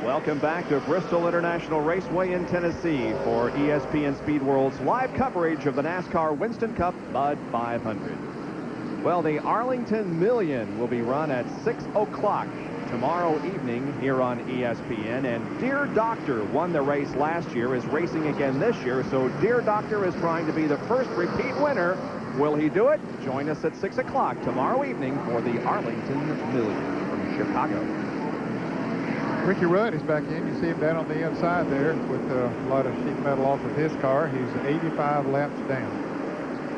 Welcome back to Bristol International Raceway in Tennessee for ESPN Speed World's live coverage of the NASCAR Winston Cup Bud 500. Well, the Arlington Million will be run at 6 o'clock tomorrow evening here on ESPN. And Dear Doctor won the race last year, is racing again this year. So Dear Doctor is trying to be the first repeat winner. Will he do it? Join us at 6 o'clock tomorrow evening for the Arlington Million from Chicago. Ricky Rudd is back in. You see him down on the inside there with a lot of sheet metal off of his car. He's 85 laps down.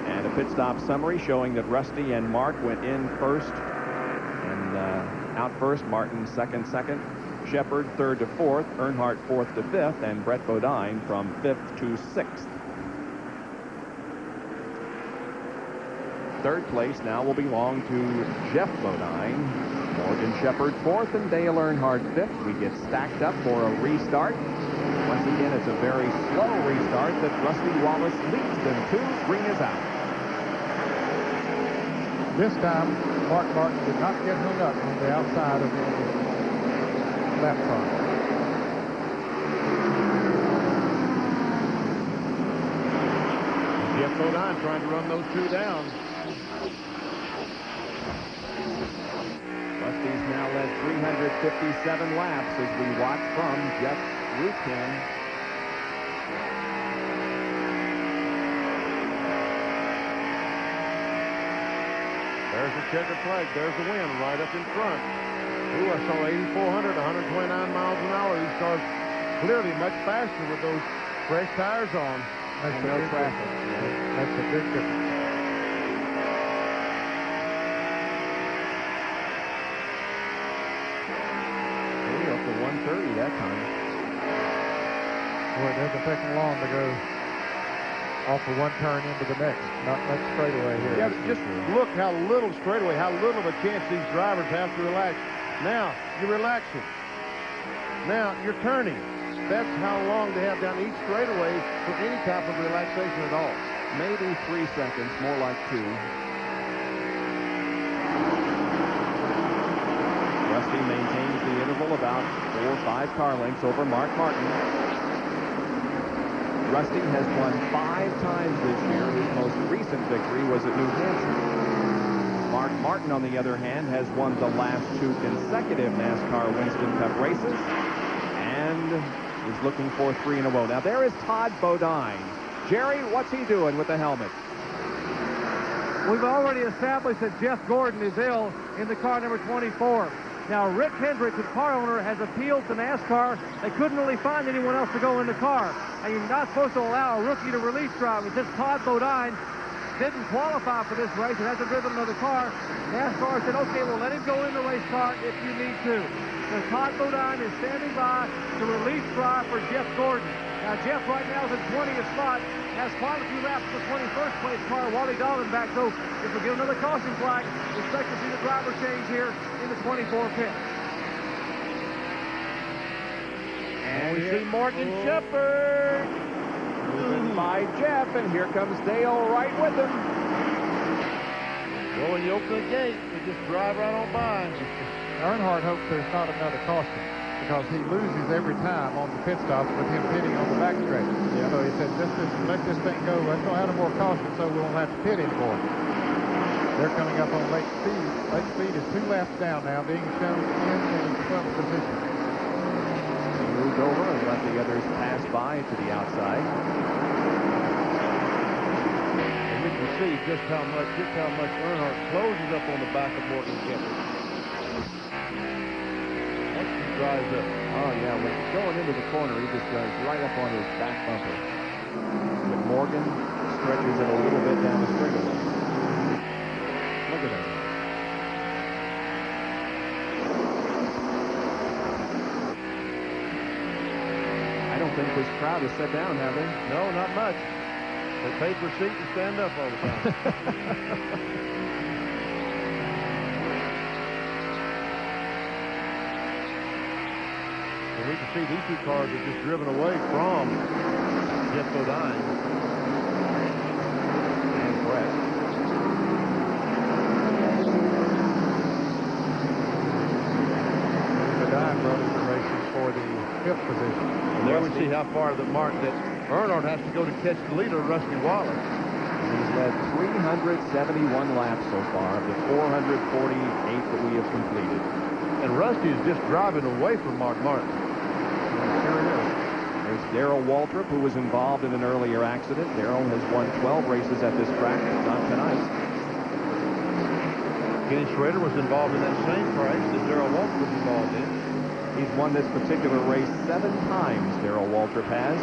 And a pit stop summary showing that Rusty and Mark went in first and out first. Martin second. Shepherd third to fourth. Earnhardt fourth to fifth. And Brett Bodine from fifth to sixth. Third place now will belong to Jeff Bodine. Morgan Shepherd fourth and Dale Earnhardt fifth. We get stacked up for a restart. Once again, it's a very slow restart that Rusty Wallace leads them to. Green is out. This time, Mark Martin did not get hung up on the outside of the lap car. Jeff Bodine trying to run those two down. Rusty's now led 357 laps as we watch from Jeff Rutkin. There's the checkered flag. There's the win right up in front. Ooh, I saw 8,400, 129 miles an hour. These cars clearly much faster with those fresh tires on. That's no traffic. That's a big difference. Up to 130 that time. Boy, it doesn't take them long to go off of one turn into the next. Not much straightaway here. Yeah, but just look how little straightaway, how little of a chance these drivers have to relax. Now, you're relaxing. Now, you're turning. That's how long they have down each straightaway for any type of relaxation at all. Maybe 3 seconds, more like 2. Rusty maintains the interval about 4 or 5 car lengths over Mark Martin. Rusty has won 5 times this year. His most recent victory was at New Hampshire. Mark Martin, on the other hand, has won the last 2 consecutive NASCAR Winston Cup races and is looking for 3 in a row. Now, there is Todd Bodine. Jerry, what's he doing with the helmet? We've already established that Jeff Gordon is ill in the car number 24. Now, Rick Hendricks, the car owner, has appealed to NASCAR. They couldn't really find anyone else to go in the car. And you're not supposed to allow a rookie to release drive. It says Todd Bodine didn't qualify for this race and hasn't driven another car. NASCAR said, okay, well, let him go in the race car if you need to. So Todd Bodine is standing by to release drive for Jeff Gordon. Now, Jeff right now is in 20th spot, has quite a few laps for the 21st place car, Wally Dobbin back. So if we get another caution flag, expect to see the driver change here in the 24 pit. And we see Morgan Shepherd moving by Jeff, and here comes Dale right with him. Well, when you open the gate, you just drive right on by. Earnhardt hopes there's not another caution because he loses every time on the pit stops with him pitting on the backstretch. Yeah. So he said, just let this thing go. Let's don't have no more caution so we won't have to pit anymore. They're coming up on late speed. Late speed is 2 laps down now, being shown in the 12th position. He moved over and let the others pass by to the outside. And we can see just how much Earnhardt closes up on the back of Morgan Shepherd. Once he drives up. Oh, yeah, when he's going into the corner, he just goes right up on his back bumper. But Morgan stretches it a little bit down the straightaway. Look at that. I don't think this crowd has sat down, have they? No, not much. They pay for a seat and stand up all the time. We can see these 2 cars are just driven away from Jeff Bodine and Brett. Bodine brothers are racing for the 5th position. And there we see how far that Earnhardt has to go to catch the leader, Rusty Wallace. He's led 371 laps so far of the 448 that we have completed. And Rusty is just driving away from Mark Martin. Sure is. There's Darrell Waltrip, who was involved in an earlier accident. Darrell has won 12 races at this track, not tonight. Kenny Schrader was involved in that same crash that Darrell Waltrip was involved in. He's won this particular race 7 times, Darrell Waltrip has.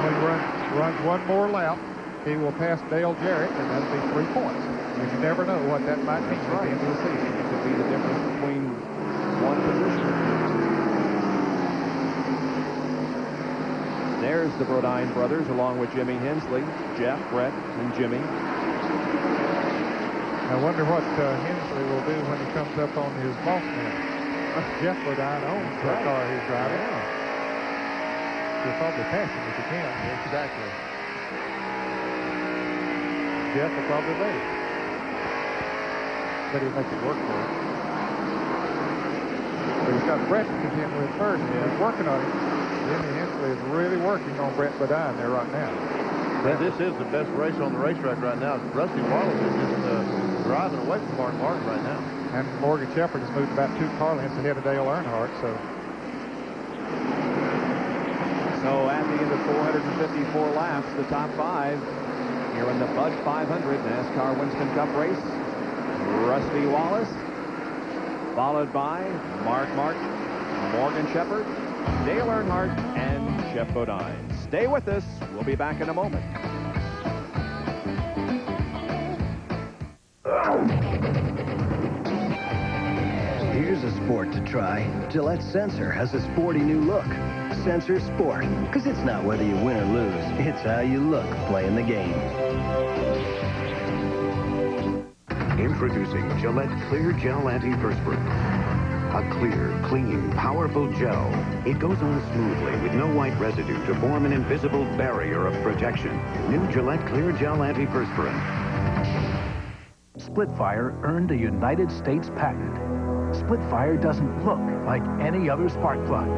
When he runs one more lap, he will pass Dale Jarrett, and that'll be 3 points. And you never know what that might mean at the end of the season. It could be the difference between one position. There's the Bodine brothers, along with Jimmy Hensley, Jeff, Brett, and Jimmy. I wonder what Hensley will do when he comes up on his boss man. Jeff Bodine owns the car he's driving. Yeah. He'll probably pass him if he can. Exactly. Jeff will probably let him. But he'll make it work for him. But he's got Brett to contend with first. He's working on him. Jimmy Hensley is really working on Brett Bodine there right now. This is the best race on the racetrack right now. Rusty Wallace is just driving away from Mark Martin right now. And Morgan Shepherd has moved about 2 car lengths ahead of Dale Earnhardt. So at the end of 454 laps, the top 5 here in the Bud 500 NASCAR Winston Cup race. Rusty Wallace, followed by Mark Martin, Morgan Shepherd, Dale Earnhardt, and Jeff Bodine. Stay with us. We'll be back in a moment. Here's a sport to try. Gillette Sensor has a sporty new look. Sensor Sport, because it's not whether you win or lose, it's how you look playing the game. Introducing Gillette Clear Gel Antiperspirant. A clear, clean, powerful gel. It goes on smoothly with no white residue to form an invisible barrier of protection. New Gillette Clear Gel Antiperspirant. Splitfire earned a United States patent. Splitfire doesn't look like any other spark plug.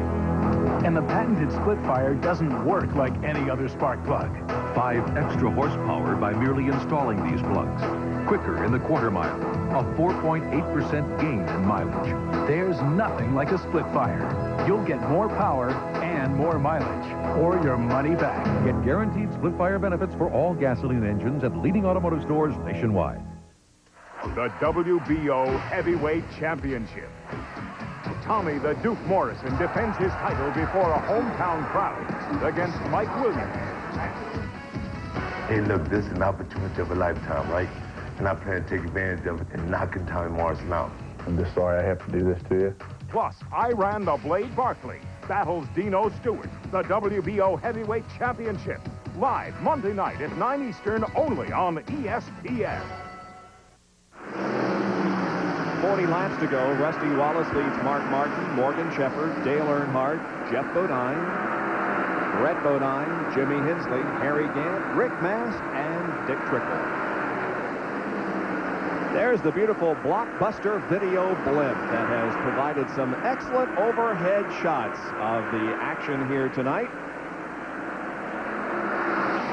And the patented Splitfire doesn't work like any other spark plug. 5 extra horsepower by merely installing these plugs. Quicker in the quarter mile. A 4.8% gain in mileage. There's nothing like a Splitfire. You'll get more power and more mileage, or your money back. Get guaranteed Splitfire benefits for all gasoline engines at leading automotive stores nationwide. The WBO Heavyweight Championship. Tommy the Duke Morrison defends his title before a hometown crowd against Mike Williams. Hey, look, this is an opportunity of a lifetime, right? And I plan to take advantage of it and knocking Tommy Morrison out. I'm just sorry I have to do this to you. Plus, Iran the Blade Barkley battles Dino Stewart, the WBO Heavyweight Championship. Live Monday night at 9 Eastern only on ESPN. 40 laps to go. Rusty Wallace leads Mark Martin, Morgan Shepherd, Dale Earnhardt, Jeff Bodine, Brett Bodine, Jimmy Hensley, Harry Gant, Rick Mast, and Dick Trickle. There's the beautiful Blockbuster video blimp that has provided some excellent overhead shots of the action here tonight.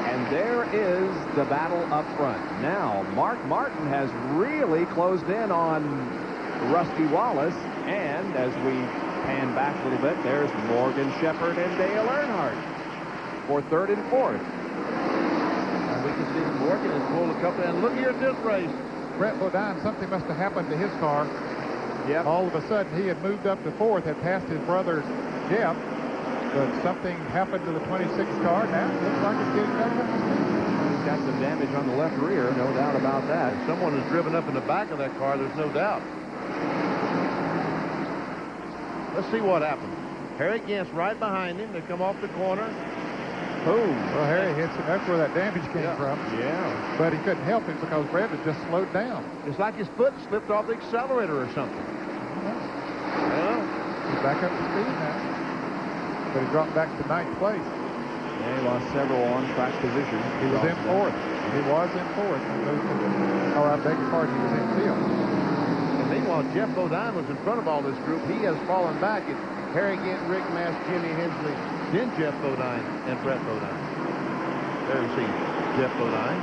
And there is the battle up front. Now, Mark Martin has really closed in on Rusty Wallace, and as we pan back a little bit, there's Morgan Shepherd and Dale Earnhardt for 3rd and 4th. And we can see that Morgan has pulled a couple, and look here at this race. Brett Bodine, something must have happened to his car. Yep. All of a sudden, he had moved up to 4th, had passed his brother Jeff, but something happened to the 26 car. Now it looks like it's getting back up to speed. He's got some damage on the left rear, no doubt about that. Someone has driven up in the back of that car, there's no doubt. Let's see what happened. Harry Gant's right behind him. They come off the corner. Boom. Well, Harry hits him. That's where that damage came from. Yeah. But he couldn't help it because Brett had just slowed down. It's like his foot slipped off the accelerator or something. Well, he's back up to speed now. But he dropped back to 9th place. Yeah, he lost several on-track positions. He was in 4th. He was in 4th. Oh, I beg your pardon. He was in 5th. And meanwhile, Jeff Bodine was in front of all this group. He has fallen back. It's Harry Gant, Rick Mast, Jimmy Hensley, then Jeff Bodine and Brett Bodine. There you see Jeff Bodine.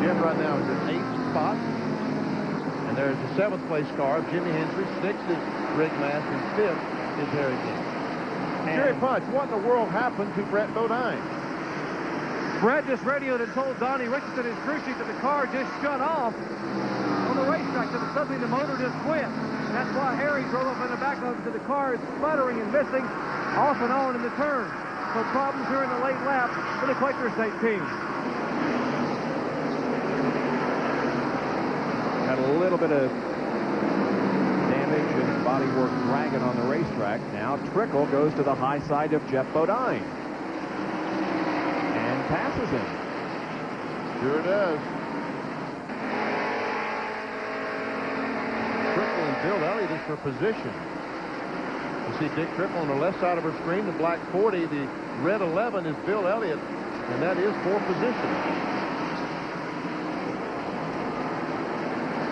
Jeff right now is in 8th spot. And there's the 7th place car of Jimmy Hensley. 6th is Rick Mast, and 5th is Harry Gant. Jerry Punch, what in the world happened to Brett Bodine? Brett just radioed and told Donnie Richardson, his crew chief, that the car just shut off on the racetrack, so that suddenly the motor just quit. That's why Harry drove up in the back of it, so the car is sputtering and missing off and on in the turn. So problems here in the late lap for the Quaker State team. Got a little bit of damage and bodywork dragging on the racetrack. Now Trickle goes to the high side of Jeff Bodine and passes him. Sure does. Trickle and Bill Elliott is for position. You see Dick Trickle on the left side of her screen, the black 40, the red 11 is Bill Elliott, and that is for position.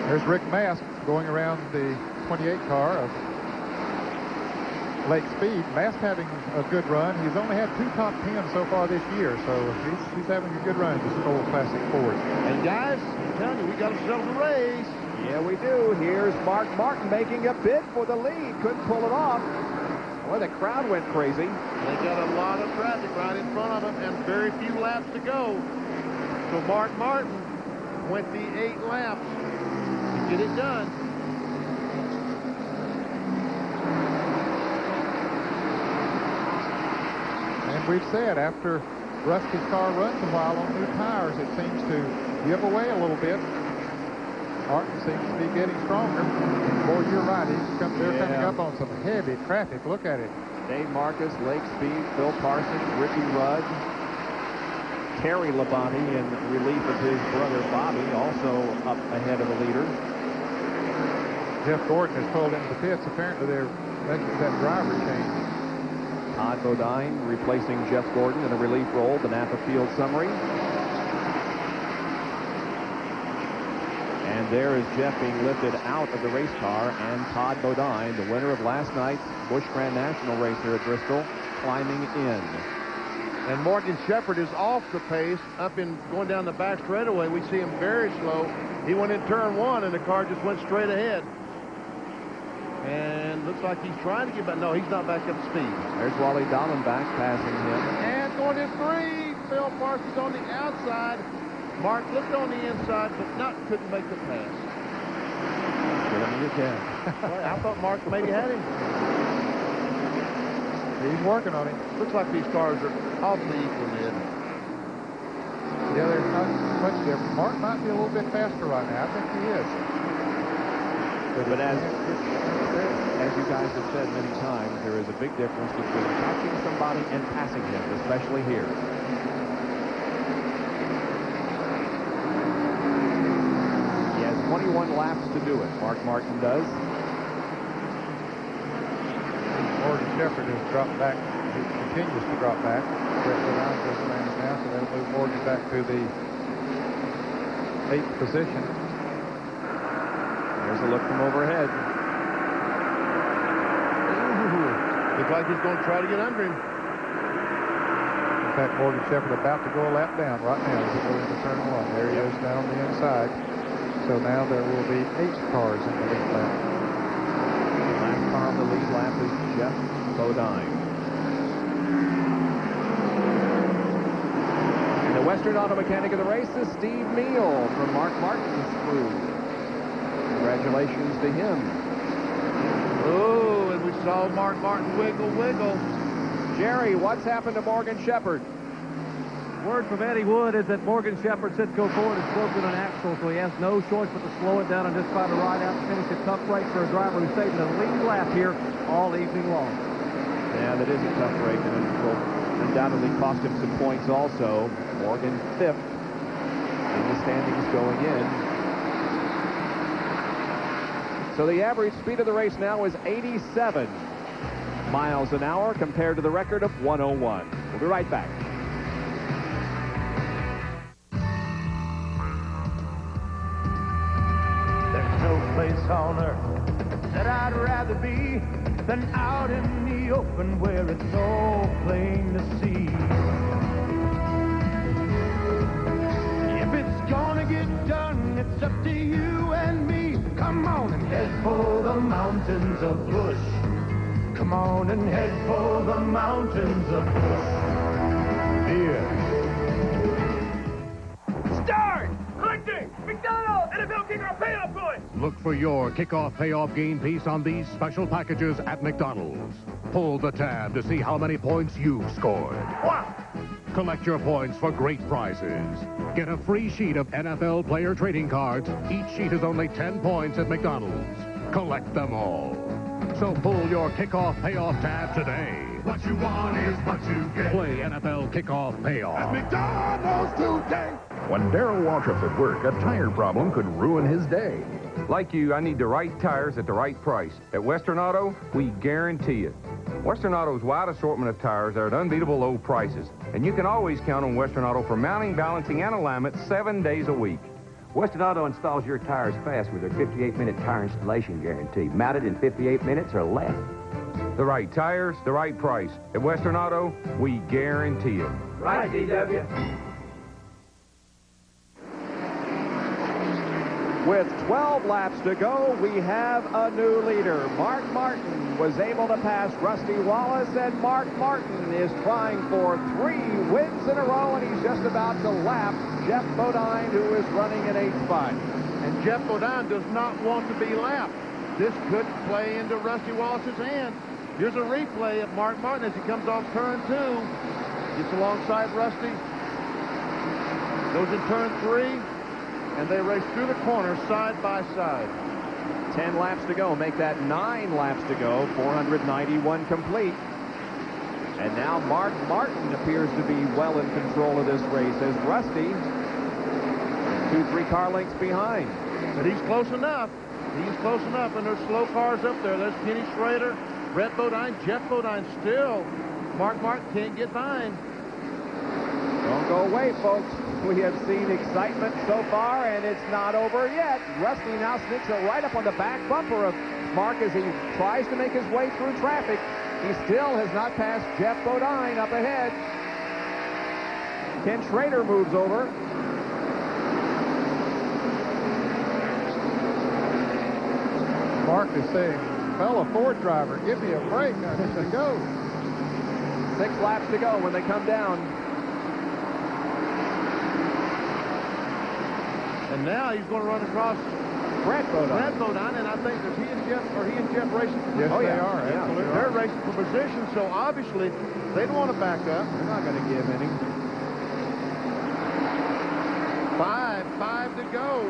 There's Rick Mast going around the 28 car of Lake Speed. Mast having a good run. He's only had 2 top 10s so far this year, so he's having a good run to Stoll Classic Ford. And guys, I'm telling you, we got ourselves a race. Yeah, we do. Here's Mark Martin making a bid for the lead. Couldn't pull it off. Boy, the crowd went crazy. They got a lot of traffic right in front of them and very few laps to go. So Mark Martin went the 8 laps to get it done. And we've said after Rusty's car runs a while on new tires, it seems to give away a little bit. Martin seems to be getting stronger. Boy, you're right. They're coming up on some heavy traffic. Look at it. Dave Marcus, Lake Speed, Phil Parsons, Ricky Rudd, Terry Labonte in relief of his brother Bobby, also up ahead of the leader. Jeff Gordon has pulled into the pits. Apparently they're making that driver change. Todd Bodine replacing Jeff Gordon in a relief role. The Napa Field summary. And there is Jeff being lifted out of the race car, and Todd Bodine, the winner of last night's Busch Grand National race here at Bristol, climbing in. And Morgan Shepherd is off the pace, going down the back straightaway. We see him very slow. He went in turn 1, and the car just went straight ahead. And looks like he's trying to get back. No, he's not back up to speed. There's Wally Dallenbach passing him. And going in 3. Phil Parsons on the outside. Mark looked on the inside, but couldn't make the pass. Get him again. Well, I thought Mark maybe had him. He's working on him. Looks like these cars are awfully equal, Ned. Yeah, there's not much difference. Mark might be a little bit faster right now. I think he is. But as you guys have said many times, there is a big difference between catching somebody and passing him, especially here. He has 21 laps to do it. Mark Martin does. Morgan Shepherd has dropped back. He continues to drop back. Brett Bodine just ran it now, so that'll move Morgan back to the 8th position. There's a look from overhead. Looks like he's going to try to get under him. In fact, Morgan Shepherd about to go a lap down right now as he goes into turn 1. There he is down on the inside. So now there will be 8 cars in the lead lap. The last car on the lead lap is Jeff Bodine. And the Western Auto Mechanic of the race is Steve Neal from Mark Martin's crew. Congratulations to him. Oh, and we saw Mark Martin wiggle. Jerry, what's happened to Morgan Shepherd? Word from Eddie Wood is that Morgan Shepherd's Sitco Ford has broken an axle, so he has no choice but to slow it down and just try to ride out and finish a tough race for a driver who's taking the lead lap here all evening long. Yeah, that is a tough race, and it will undoubtedly cost him some points also. Morgan 5th in the standings going in. So the average speed of the race now is 87 miles an hour compared to the record of 101. We'll be right back. There's no place on earth that I'd rather be than out in the open where it's all plain to see. If it's gonna get done, it's up to you and me. Come on and head for the mountains of Busch. Come on and head for the mountains of Busch. Here. Start! Collecting! McDonald's! NFL kickoff payoff points! Look for your kickoff payoff gain piece on these special packages at McDonald's. Pull the tab to see how many points you've scored. Wow! Collect your points for great prizes. Get a free sheet of NFL player trading cards. Each sheet is only 10 points at McDonald's. Collect them all. So pull your kickoff payoff tab today. What you want is what you get. Play NFL kickoff payoff. At McDonald's today. When Darrell Waltrip's at work, a tire problem could ruin his day. Like you, I need the right tires at the right price. At Western Auto, we guarantee it. Western Auto's wide assortment of tires are at unbeatable low prices. And you can always count on Western Auto for mounting, balancing, and alignment 7 days a week. Western Auto installs your tires fast with their 58-minute tire installation guarantee. Mounted in 58 minutes or less. the right tires, the right price. At Western Auto, we guarantee it. Right, DW. With 12 laps to go, we have a new leader. Mark Martin was able to pass Rusty Wallace, and Mark Martin is trying for 3 wins in a row, and he's just about to lap Jeff Bodine, who is running in 8.5. And Jeff Bodine does not want to be lapped. This could play into Rusty Wallace's hand. Here's a replay of Mark Martin as he comes off turn 2. Gets alongside Rusty. Goes in turn 3. And they race through the corner side by side. 10 laps to go. Make that 9 laps to go. 491 complete. And now Mark Martin appears to be well in control of this race as Rusty 2-3 car lengths behind. But he's close enough. He's close enough, and there's slow cars up there. There's Kenny Schrader, Brett Bodine, Jeff Bodine still. Mark Martin can't get behind. Don't go away, folks. We have seen excitement so far, and it's not over yet. Rusty now sneaks it right up on the back bumper of Mark as he tries to make his way through traffic. He still has not passed Jeff Bodine up ahead. Ken Schrader moves over. Mark is saying, fellow Ford driver, give me a break. I need to go. 6 laps to go when they come down. And now he's going to run across Brett Bodine, and I think that he and Jeff racing for Yes, position. they are. Absolutely. They're racing for position, so obviously they don't want to back up. They're not going to give any. 5 to go.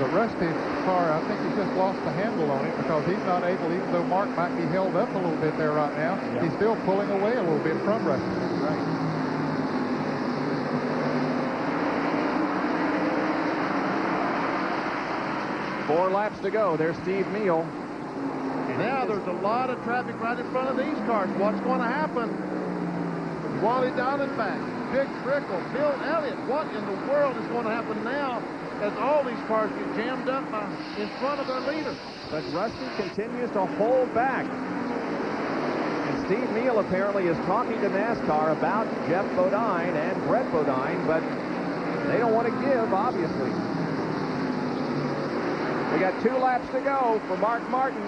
But Rusty's car, I think he's just lost the handle on it because he's not able, even though Mark might be held up a little bit there right now, he's still pulling away a little bit from Rusty. Right. Four laps to go. There's Steve Neal. Now there's a lot of traffic right in front of these cars. What's going to happen? Wally Diamondback, Dick Trickle, Bill Elliott. What in the world is going to happen now as all these cars get jammed up in front of their leader? But Rusty continues to hold back. And Steve Neal apparently is talking to NASCAR about Jeff Bodine and Brett Bodine, but they don't want to give, obviously. We got 2 laps to go for Mark Martin.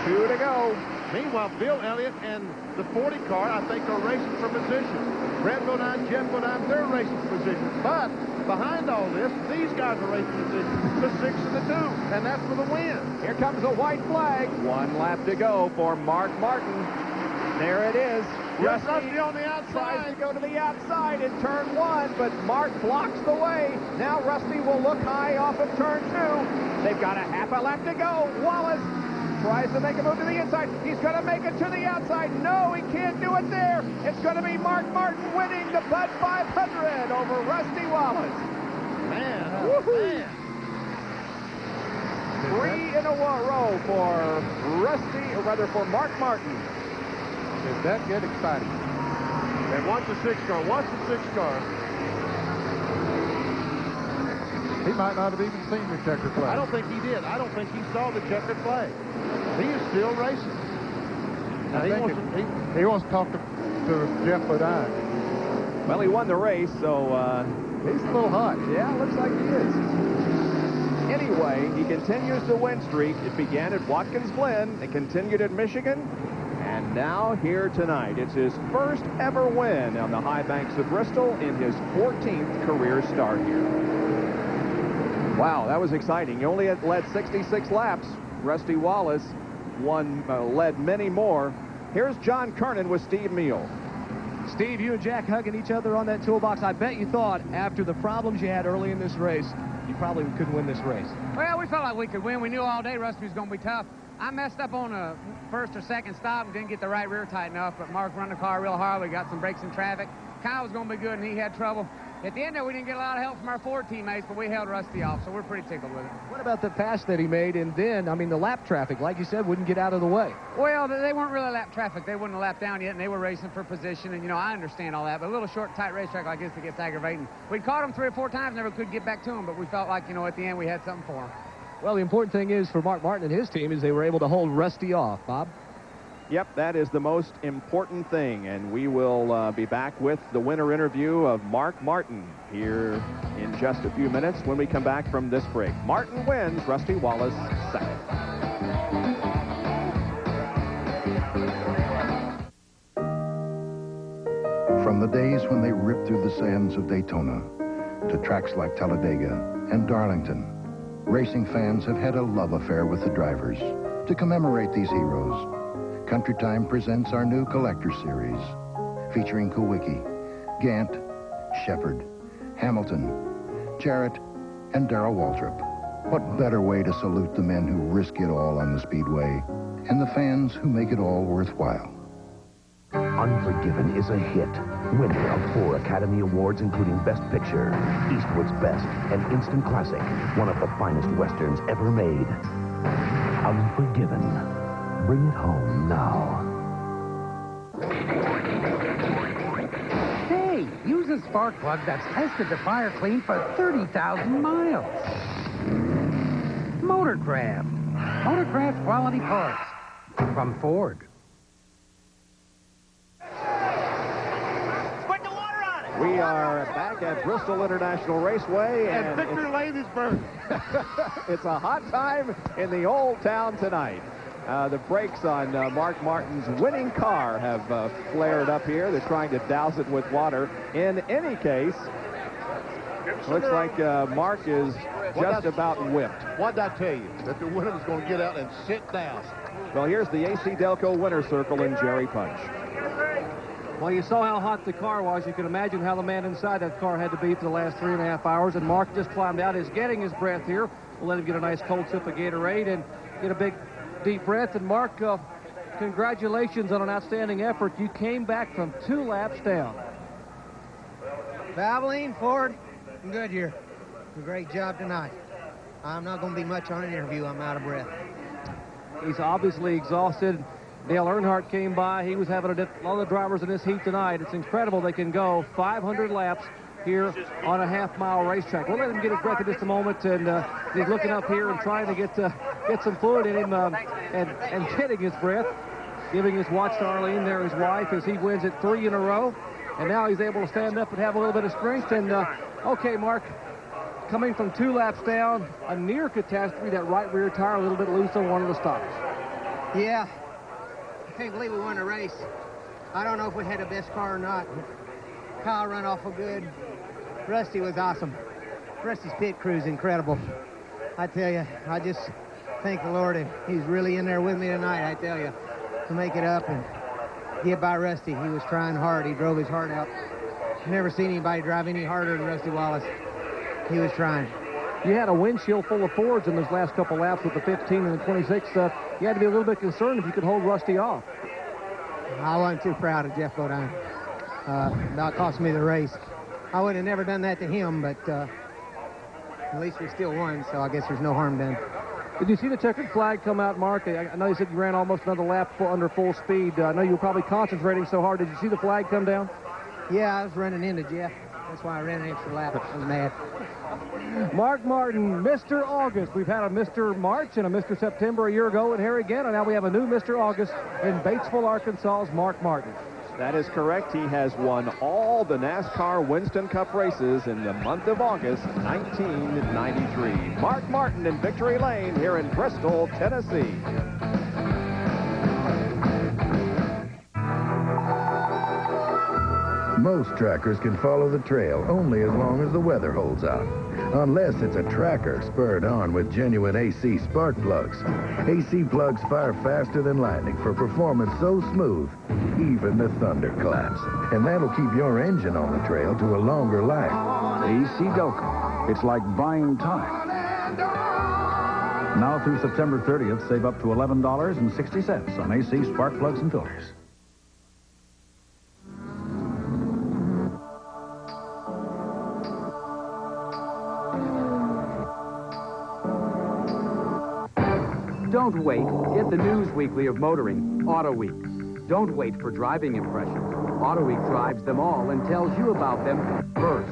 2 to go. Meanwhile, Bill Elliott and the 40 car, I think, are racing for position. Brett Bodine, Jeff Bodine, they're racing for position. But behind all this, these guys are racing position. The 6 and the 2, and that's for the win. Here comes a white flag. 1 lap to go for Mark Martin. There it is. Rusty on the outside. Tries to go to the outside in turn 1, but Mark blocks the way. Now Rusty will look high off of turn 2. They've got a half a lap to go. Wallace tries to make a move to the inside. He's going to make it to the outside. No, he can't do it there. It's going to be Mark Martin winning the Bud 500 over Rusty Wallace. Man, woohoo! 3 in a row for Rusty, or rather for Mark Martin. Did that get exciting? And watch the 6 car. Watch the 6 car. He might not have even seen the checkered flag. I don't think he did. I don't think he saw the checkered flag. He is still racing. Now, he wants to talk to Jeff Bodine. Well, he won the race, so he's a little hot. Yeah, looks like he is. Anyway, he continues the win streak. It began at Watkins Glen. It continued at Michigan. And now here tonight. It's his first ever win on the high banks of Bristol in his 14th career start here. Wow, that was exciting. He only led 66 laps. Rusty Wallace led many more. Here's John Kernan with Steve Neal. Steve, you and Jack hugging each other on that toolbox. I bet you thought after the problems you had early in this race, you probably couldn't win this race. Well, we felt like we could win. We knew all day Rusty was going to be tough. I messed up on a first or second stop and didn't get the right rear tight enough, but Mark run the car real hard. We got some breaks in traffic. Kyle was going to be good, and he had trouble. At the end there, we didn't get a lot of help from our Ford teammates, but we held Rusty off, so we're pretty tickled with it. What about the pass that he made, and then, I mean, the lap traffic, like you said, wouldn't get out of the way? Well, they weren't really lap traffic. They wouldn't have lapped down yet, and they were racing for position, and, you know, I understand all that, but a little short, tight racetrack like this, it gets aggravating. We caught them 3 or 4 times, never could get back to them, but we felt like, you know, at the end we had something for them. Well, the important thing is for Mark Martin and his team is they were able to hold Rusty off. Bob? Yep, that is the most important thing, and we will be back with the winner interview of Mark Martin here in just a few minutes when we come back from this break. Martin wins, Rusty Wallace second. From the days when they ripped through the sands of Daytona to tracks like Talladega and Darlington, racing fans have had a love affair with the drivers. To commemorate these heroes, Country Time presents our new collector series, featuring Kowicki, Gant, Shepard, Hamilton, Jarrett, and Darrell Waltrip. What better way to salute the men who risk it all on the Speedway and the fans who make it all worthwhile. Unforgiven is a hit. Winner of 4 Academy Awards, including Best Picture, Eastwood's Best, and Instant Classic. One of the finest Westerns ever made. Unforgiven. Bring it home now. Hey, use a spark plug that's tested to fire clean for 30,000 miles. Motorcraft. Motorcraft quality parts. From Ford. We are back at Bristol International Raceway. And Victor Lane is burned. It's a hot time in the old town tonight. The brakes on Mark Martin's winning car have flared up here. They're trying to douse it with water. In any case, looks like Mark is just about whipped. What did I tell you? That the winner was going to get out and sit down. Well, here's the AC Delco winner circle in Jerry Punch. Well, you saw how hot the car was. You can imagine how the man inside that car had to be for the last 3.5 hours. And Mark just climbed out. He's getting his breath here. We'll let him get a nice cold sip of Gatorade and get a big, deep breath. And Mark, congratulations on an outstanding effort. You came back from 2 laps down. Valvoline, Ford, and Goodyear. A great job tonight. I'm not going to be much on an interview. I'm out of breath. He's obviously exhausted. Dale Earnhardt came by. He was having a lot of the drivers in this heat tonight. It's incredible they can go 500 laps here on a half-mile racetrack. We'll let him get his breath in just a moment, and he's looking up here and trying to get some fluid in him and getting his breath, giving his watch to Arlene there, his wife, as he wins it 3 in a row. And now he's able to stand up and have a little bit of strength. And, okay, Mark, coming from 2 laps down, a near catastrophe, that right rear tire a little bit loose on one of the stops. Yeah. I can't believe we won a race. I don't know if we had the best car or not. Kyle run awful good. Rusty was awesome. Rusty's pit crew's incredible. I tell you, I just thank the Lord that he's really in there with me tonight, I tell you, to make it up and get by Rusty. He was trying hard. He drove his heart out. Never seen anybody drive any harder than Rusty Wallace. He was trying. You had a windshield full of Fords in those last couple laps with the 15 and the 26. You had to be a little bit concerned if you could hold Rusty off. I wasn't too proud of Jeff Bodine. That cost me the race. I would have never done that to him, but at least we still won, so I guess there's no harm done. Did you see the checkered flag come out, Mark? I know you said you ran almost another lap under full speed. I know you were probably concentrating so hard. Did you see the flag come down? Yeah, I was running into Jeff. That's why I ran an extra lap. I was mad. Mark Martin, Mr. August. We've had a Mr. March and a Mr. September a year ago in Harry Gant, and now we have a new Mr. August in Batesville, Arkansas's Mark Martin. That is correct. He has won all the NASCAR Winston Cup races in the month of August 1993. Mark Martin in Victory Lane here in Bristol, Tennessee. Most trackers can follow the trail only as long as the weather holds out. Unless it's a tracker spurred on with genuine AC spark plugs. AC plugs fire faster than lightning for performance so smooth, even the thunder claps. And that'll keep your engine on the trail to a longer life. AC Delco. It's like buying time. Now through September 30th, save up to $11.60 on AC spark plugs and filters. Don't wait. Get the news weekly of motoring, Auto Week. Don't wait for driving impressions. Auto Week drives them all and tells you about them first.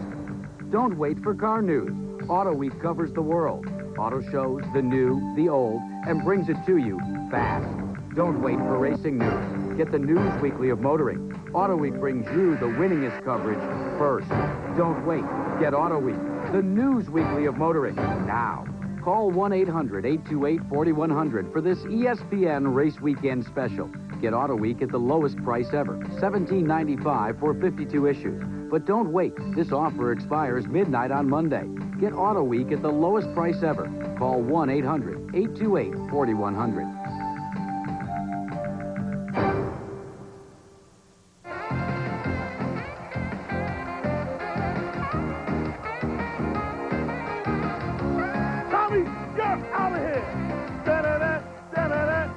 Don't wait for car news. Auto Week covers the world. Auto shows, the new, the old, and brings it to you fast. Don't wait for racing news. Get the News Weekly of Motoring. Auto Week brings you the winningest coverage first. Don't wait. Get Auto Week, the News Weekly of Motoring, now. Call 1-800-828-4100 for this ESPN Race Weekend special. Get Auto Week at the lowest price ever, $17.95 for 52 issues. But don't wait. This offer expires midnight on Monday. Get Auto Week at the lowest price ever. Call 1-800-828-4100. Tommy, you're out of here. Da-da-da, da-da-da.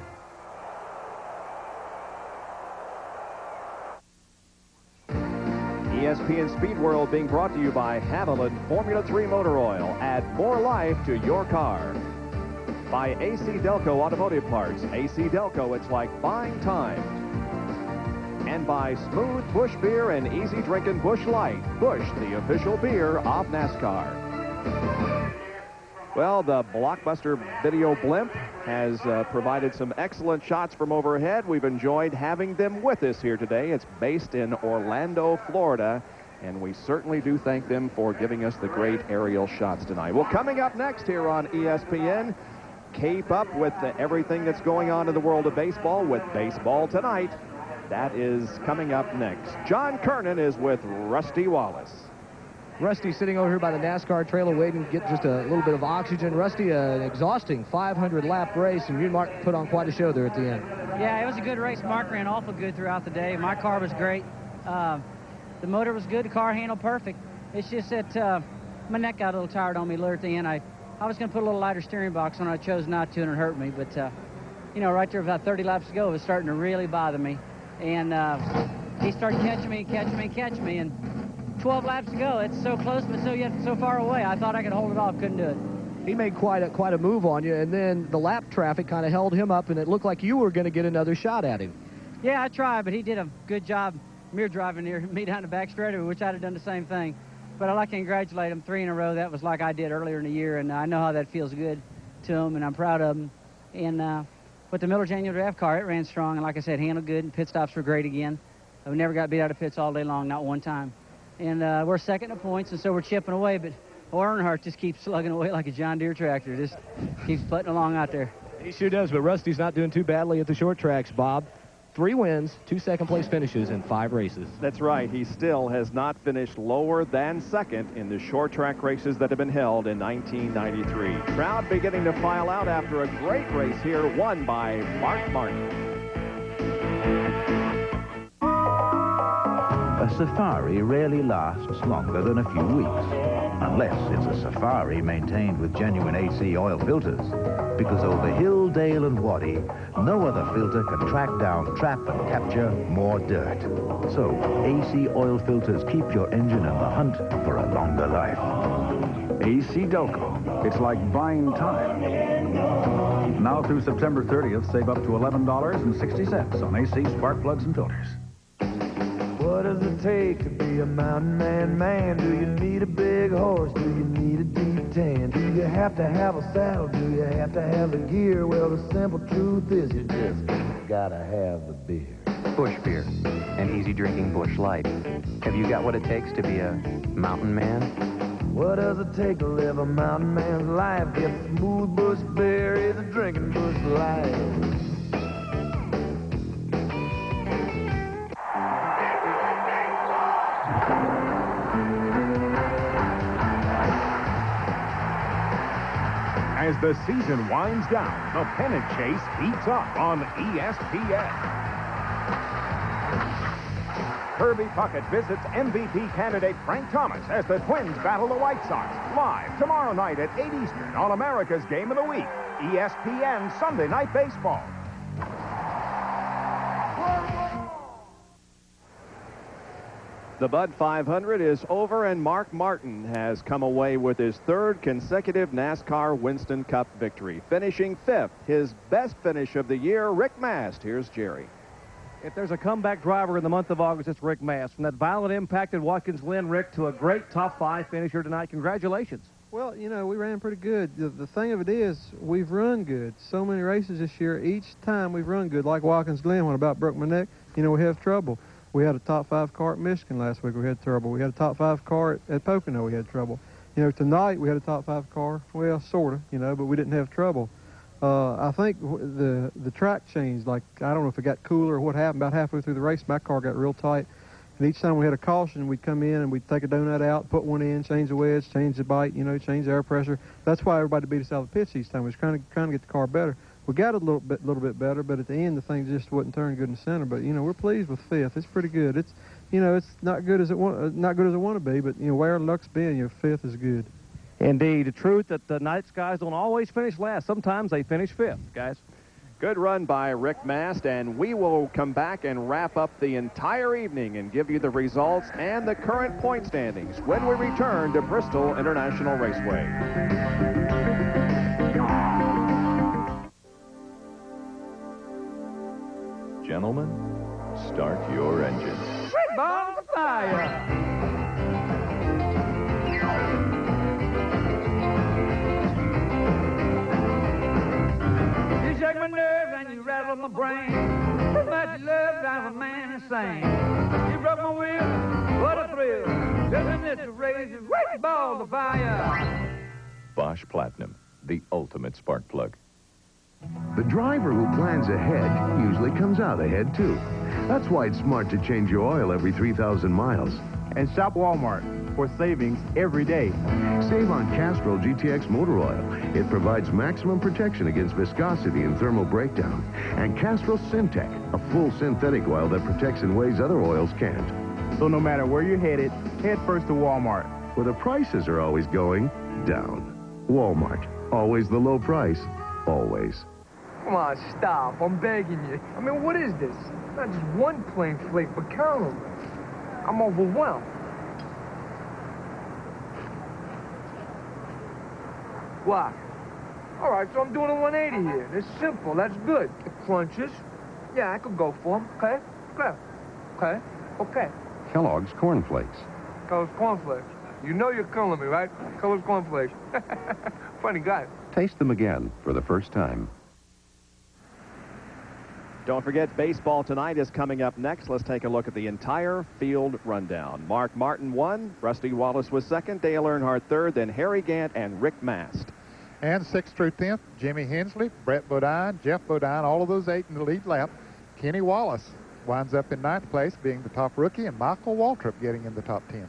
ESPN Speed World being brought to you by Haviland Formula 3 Motor Oil. Add more life to your car. By AC Delco Automotive Parts. AC Delco, it's like buying time. And by Smooth Busch Beer and Easy Drinking Busch Light. Busch, the official beer of NASCAR. Well, the Blockbuster video blimp has provided some excellent shots from overhead. We've enjoyed having them with us here today. It's based in Orlando, Florida, and we certainly do thank them for giving us the great aerial shots tonight. Well, coming up next here on ESPN, keep up with everything that's going on in the world of baseball with Baseball Tonight. That is coming up next. John Kernan is with Rusty Wallace. Rusty sitting over here by the NASCAR trailer waiting to get just a little bit of oxygen. Rusty, an exhausting 500-lap race, and you and Mark put on quite a show there at the end. Yeah, it was a good race. Mark ran awful good throughout the day. My car was great. The motor was good. The car handled perfect. It's just that my neck got a little tired on me later at the end. I was going to put a little lighter steering box on. I chose not to, and it hurt me. But, you know, right there about 30 laps to go, it was starting to really bother me. And he started catching me, and 12 laps to go. It's so close, but yet so far away. I thought I could hold it off, couldn't do it. He made quite a move on you, and then the lap traffic kind of held him up, and it looked like you were going to get another shot at him. Yeah, I tried, but he did a good job mirror driving near me down the back straightaway, which I'd have done the same thing. But I'd like to congratulate him 3 in a row. That was like I did earlier in the year, and I know how that feels good to him, and I'm proud of him. And with the Miller Genuine Draft car, it ran strong, and like I said, handled good, and pit stops were great again. We never got beat out of pits all day long, not one time. And we're second in points, and so we're chipping away, but Earnhardt just keeps slugging away like a John Deere tractor. Just keeps putting along out there. He sure does, but Rusty's not doing too badly at the short tracks, Bob. 3 wins, 2 second-place finishes in 5 races. That's right. He still has not finished lower than second in the short track races that have been held in 1993. Crowd beginning to file out after a great race here, won by Mark Martin. A safari rarely lasts longer than a few weeks, unless it's a safari maintained with genuine AC oil filters. Because over hill, dale, and wadi, no other filter can track down, trap, and capture more dirt. So, AC oil filters keep your engine in the hunt for a longer life. AC Delco. It's like buying time. Now through September 30th, save up to $11.60 on AC spark plugs and filters. What does it take to be a mountain man? Do you need a big horse? Do you need a deep tan? Do you have to have a saddle? Do you have to have the gear? Well, the simple truth is you just gotta have the beer. Busch Beer, and easy drinking Busch Light. Have you got what it takes to be a mountain man? What does it take to live a mountain man's life? Get smooth Busch Beer, is a drinking Busch Light. As the season winds down, the pennant chase heats up on ESPN. Kirby Puckett visits MVP candidate Frank Thomas as the Twins battle the White Sox. Live tomorrow night at 8 Eastern on America's Game of the Week. ESPN Sunday Night Baseball. The Bud 500 is over, and Mark Martin has come away with his 3rd consecutive NASCAR Winston Cup victory, finishing 5th. His best finish of the year, Rick Mast. Here's Jerry. If there's a comeback driver in the month of August, it's Rick Mast. From that violent impact at Watkins Glen, Rick, to a great top 5 finisher tonight. Congratulations. Well, you know, we ran pretty good. The thing of it is, we've run good. So many races this year, each time we've run good. Like Watkins Glen, when I about broke my neck, you know, we have trouble. We had a top 5 car at Michigan last week. We had trouble. We had a top 5 car at Pocono. We had trouble. You know, tonight we had a top 5 car. Well, sort of, you know, but we didn't have trouble. I think the track changed. Like, I don't know if it got cooler or what happened. About halfway through the race, my car got real tight. And each time we had a caution, we'd come in and we'd take a donut out, put one in, change the wedge, change the bite, you know, change the air pressure. That's why everybody beat us out of the pits each time. We was trying to get the car better. We got a little bit better, but at the end, the thing just wasn't turning good in the center. But, you know, we're pleased with 5th. It's pretty good. It's, you know, it's not good as it want to be, but, you know, where luck's been, you know, 5th is good. Indeed. The truth that the Knights guys don't always finish last. Sometimes they finish 5th, guys. Good run by Rick Mast, and we will come back and wrap up the entire evening and give you the results and the current point standings when we return to Bristol International Raceway. Gentlemen, start your engines. Red ball of fire! You shake my nerves and you rattle my brain. Too much love drives a man insane. You broke my will, what a thrill. Isn't it to raise a red ball of fire? Bosch Platinum, the ultimate spark plug. The driver who plans ahead usually comes out ahead, too. That's why it's smart to change your oil every 3,000 miles. And shop Walmart for savings every day. Save on Castrol GTX motor oil. It provides maximum protection against viscosity and thermal breakdown. And Castrol Syntec, a full synthetic oil that protects in ways other oils can't. So no matter where you're headed, head first to Walmart. Where the prices are always going down. Walmart, always the low price, always. Come on, stop. I'm begging you. I mean, what is this? Not just one plain flake, but count them. I'm overwhelmed. What? All right, so I'm doing a 180 here. It's simple. That's good. It crunches. Yeah, I could go for them. Okay? Okay. Okay. Okay. Kellogg's Corn Flakes. Kellogg's cornflakes. You know you're killing me, right? Kellogg's cornflakes. Funny guy. Taste them again for the first time. Don't forget, baseball tonight is coming up next. Let's take a look at the entire field rundown. Mark Martin won, Rusty Wallace was second, Dale Earnhardt third, then Harry Gant and Rick Mast. And 6th through 10th, Jimmy Hensley, Brett Bodine, Jeff Bodine, all of those 8 in the lead lap. Kenny Wallace winds up in 9th place, being the top rookie, and Michael Waltrip getting in the top 10.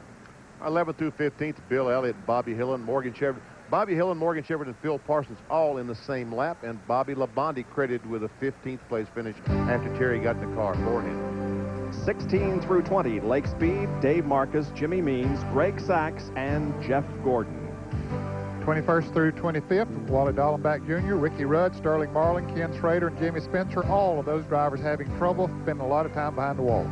11th through 15th, Bill Elliott, Bobby Hillen, Morgan Shepard. Bobby Hillen, Morgan Shepard, and Phil Parsons all in the same lap, and Bobby Labonte credited with a 15th place finish after Terry got in the car for him. 16 through 20, Lake Speed, Dave Marcus, Jimmy Means, Greg Sachs, and Jeff Gordon. 21st through 25th, Wally Dallenbach Jr., Ricky Rudd, Sterling Marlin, Ken Schrader, and Jimmy Spencer, all of those drivers having trouble, spending a lot of time behind the wall.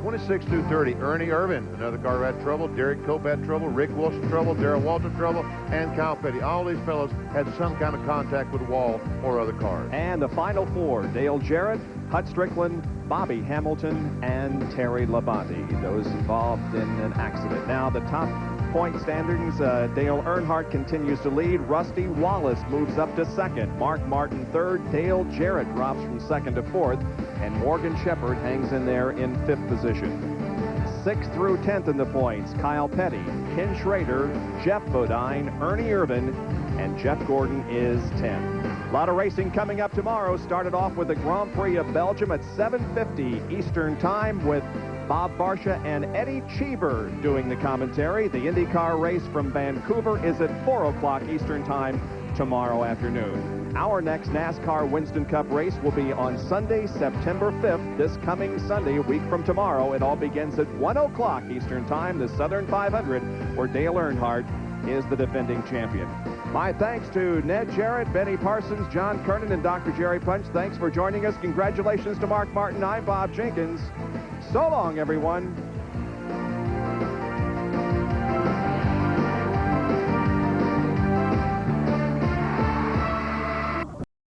26 through 30, Ernie Irvin, another car had trouble, Derek Cope had trouble, Rick Wilson trouble, Darrell Walter trouble, and Kyle Petty. All these fellows had some kind of contact with the wall or other cars. And the final 4, Dale Jarrett, Hut Strickland, Bobby Hamilton, and Terry Labonte, those involved in an accident. Now the top point standings, Dale Earnhardt continues to lead. Rusty Wallace moves up to 2nd. Mark Martin 3rd. Dale Jarrett drops from 2nd to 4th. And Morgan Shepard hangs in there in 5th position. 6th through 10th in the points, Kyle Petty, Ken Schrader, Jeff Bodine, Ernie Irvin, and Jeff Gordon is 10th. A lot of racing coming up tomorrow. Started off with the Grand Prix of Belgium at 7:50 Eastern Time with Bob Barsha and Eddie Cheever doing the commentary. The IndyCar race from Vancouver is at 4 o'clock Eastern Time tomorrow afternoon. Our next NASCAR Winston Cup race will be on Sunday, September 5th, this coming Sunday, a week from tomorrow. It all begins at 1 o'clock Eastern Time, the Southern 500, where Dale Earnhardt is the defending champion. My thanks to Ned Jarrett, Benny Parsons, John Kernan, and Dr. Jerry Punch. Thanks for joining us. Congratulations to Mark Martin. I'm Bob Jenkins. So long, everyone.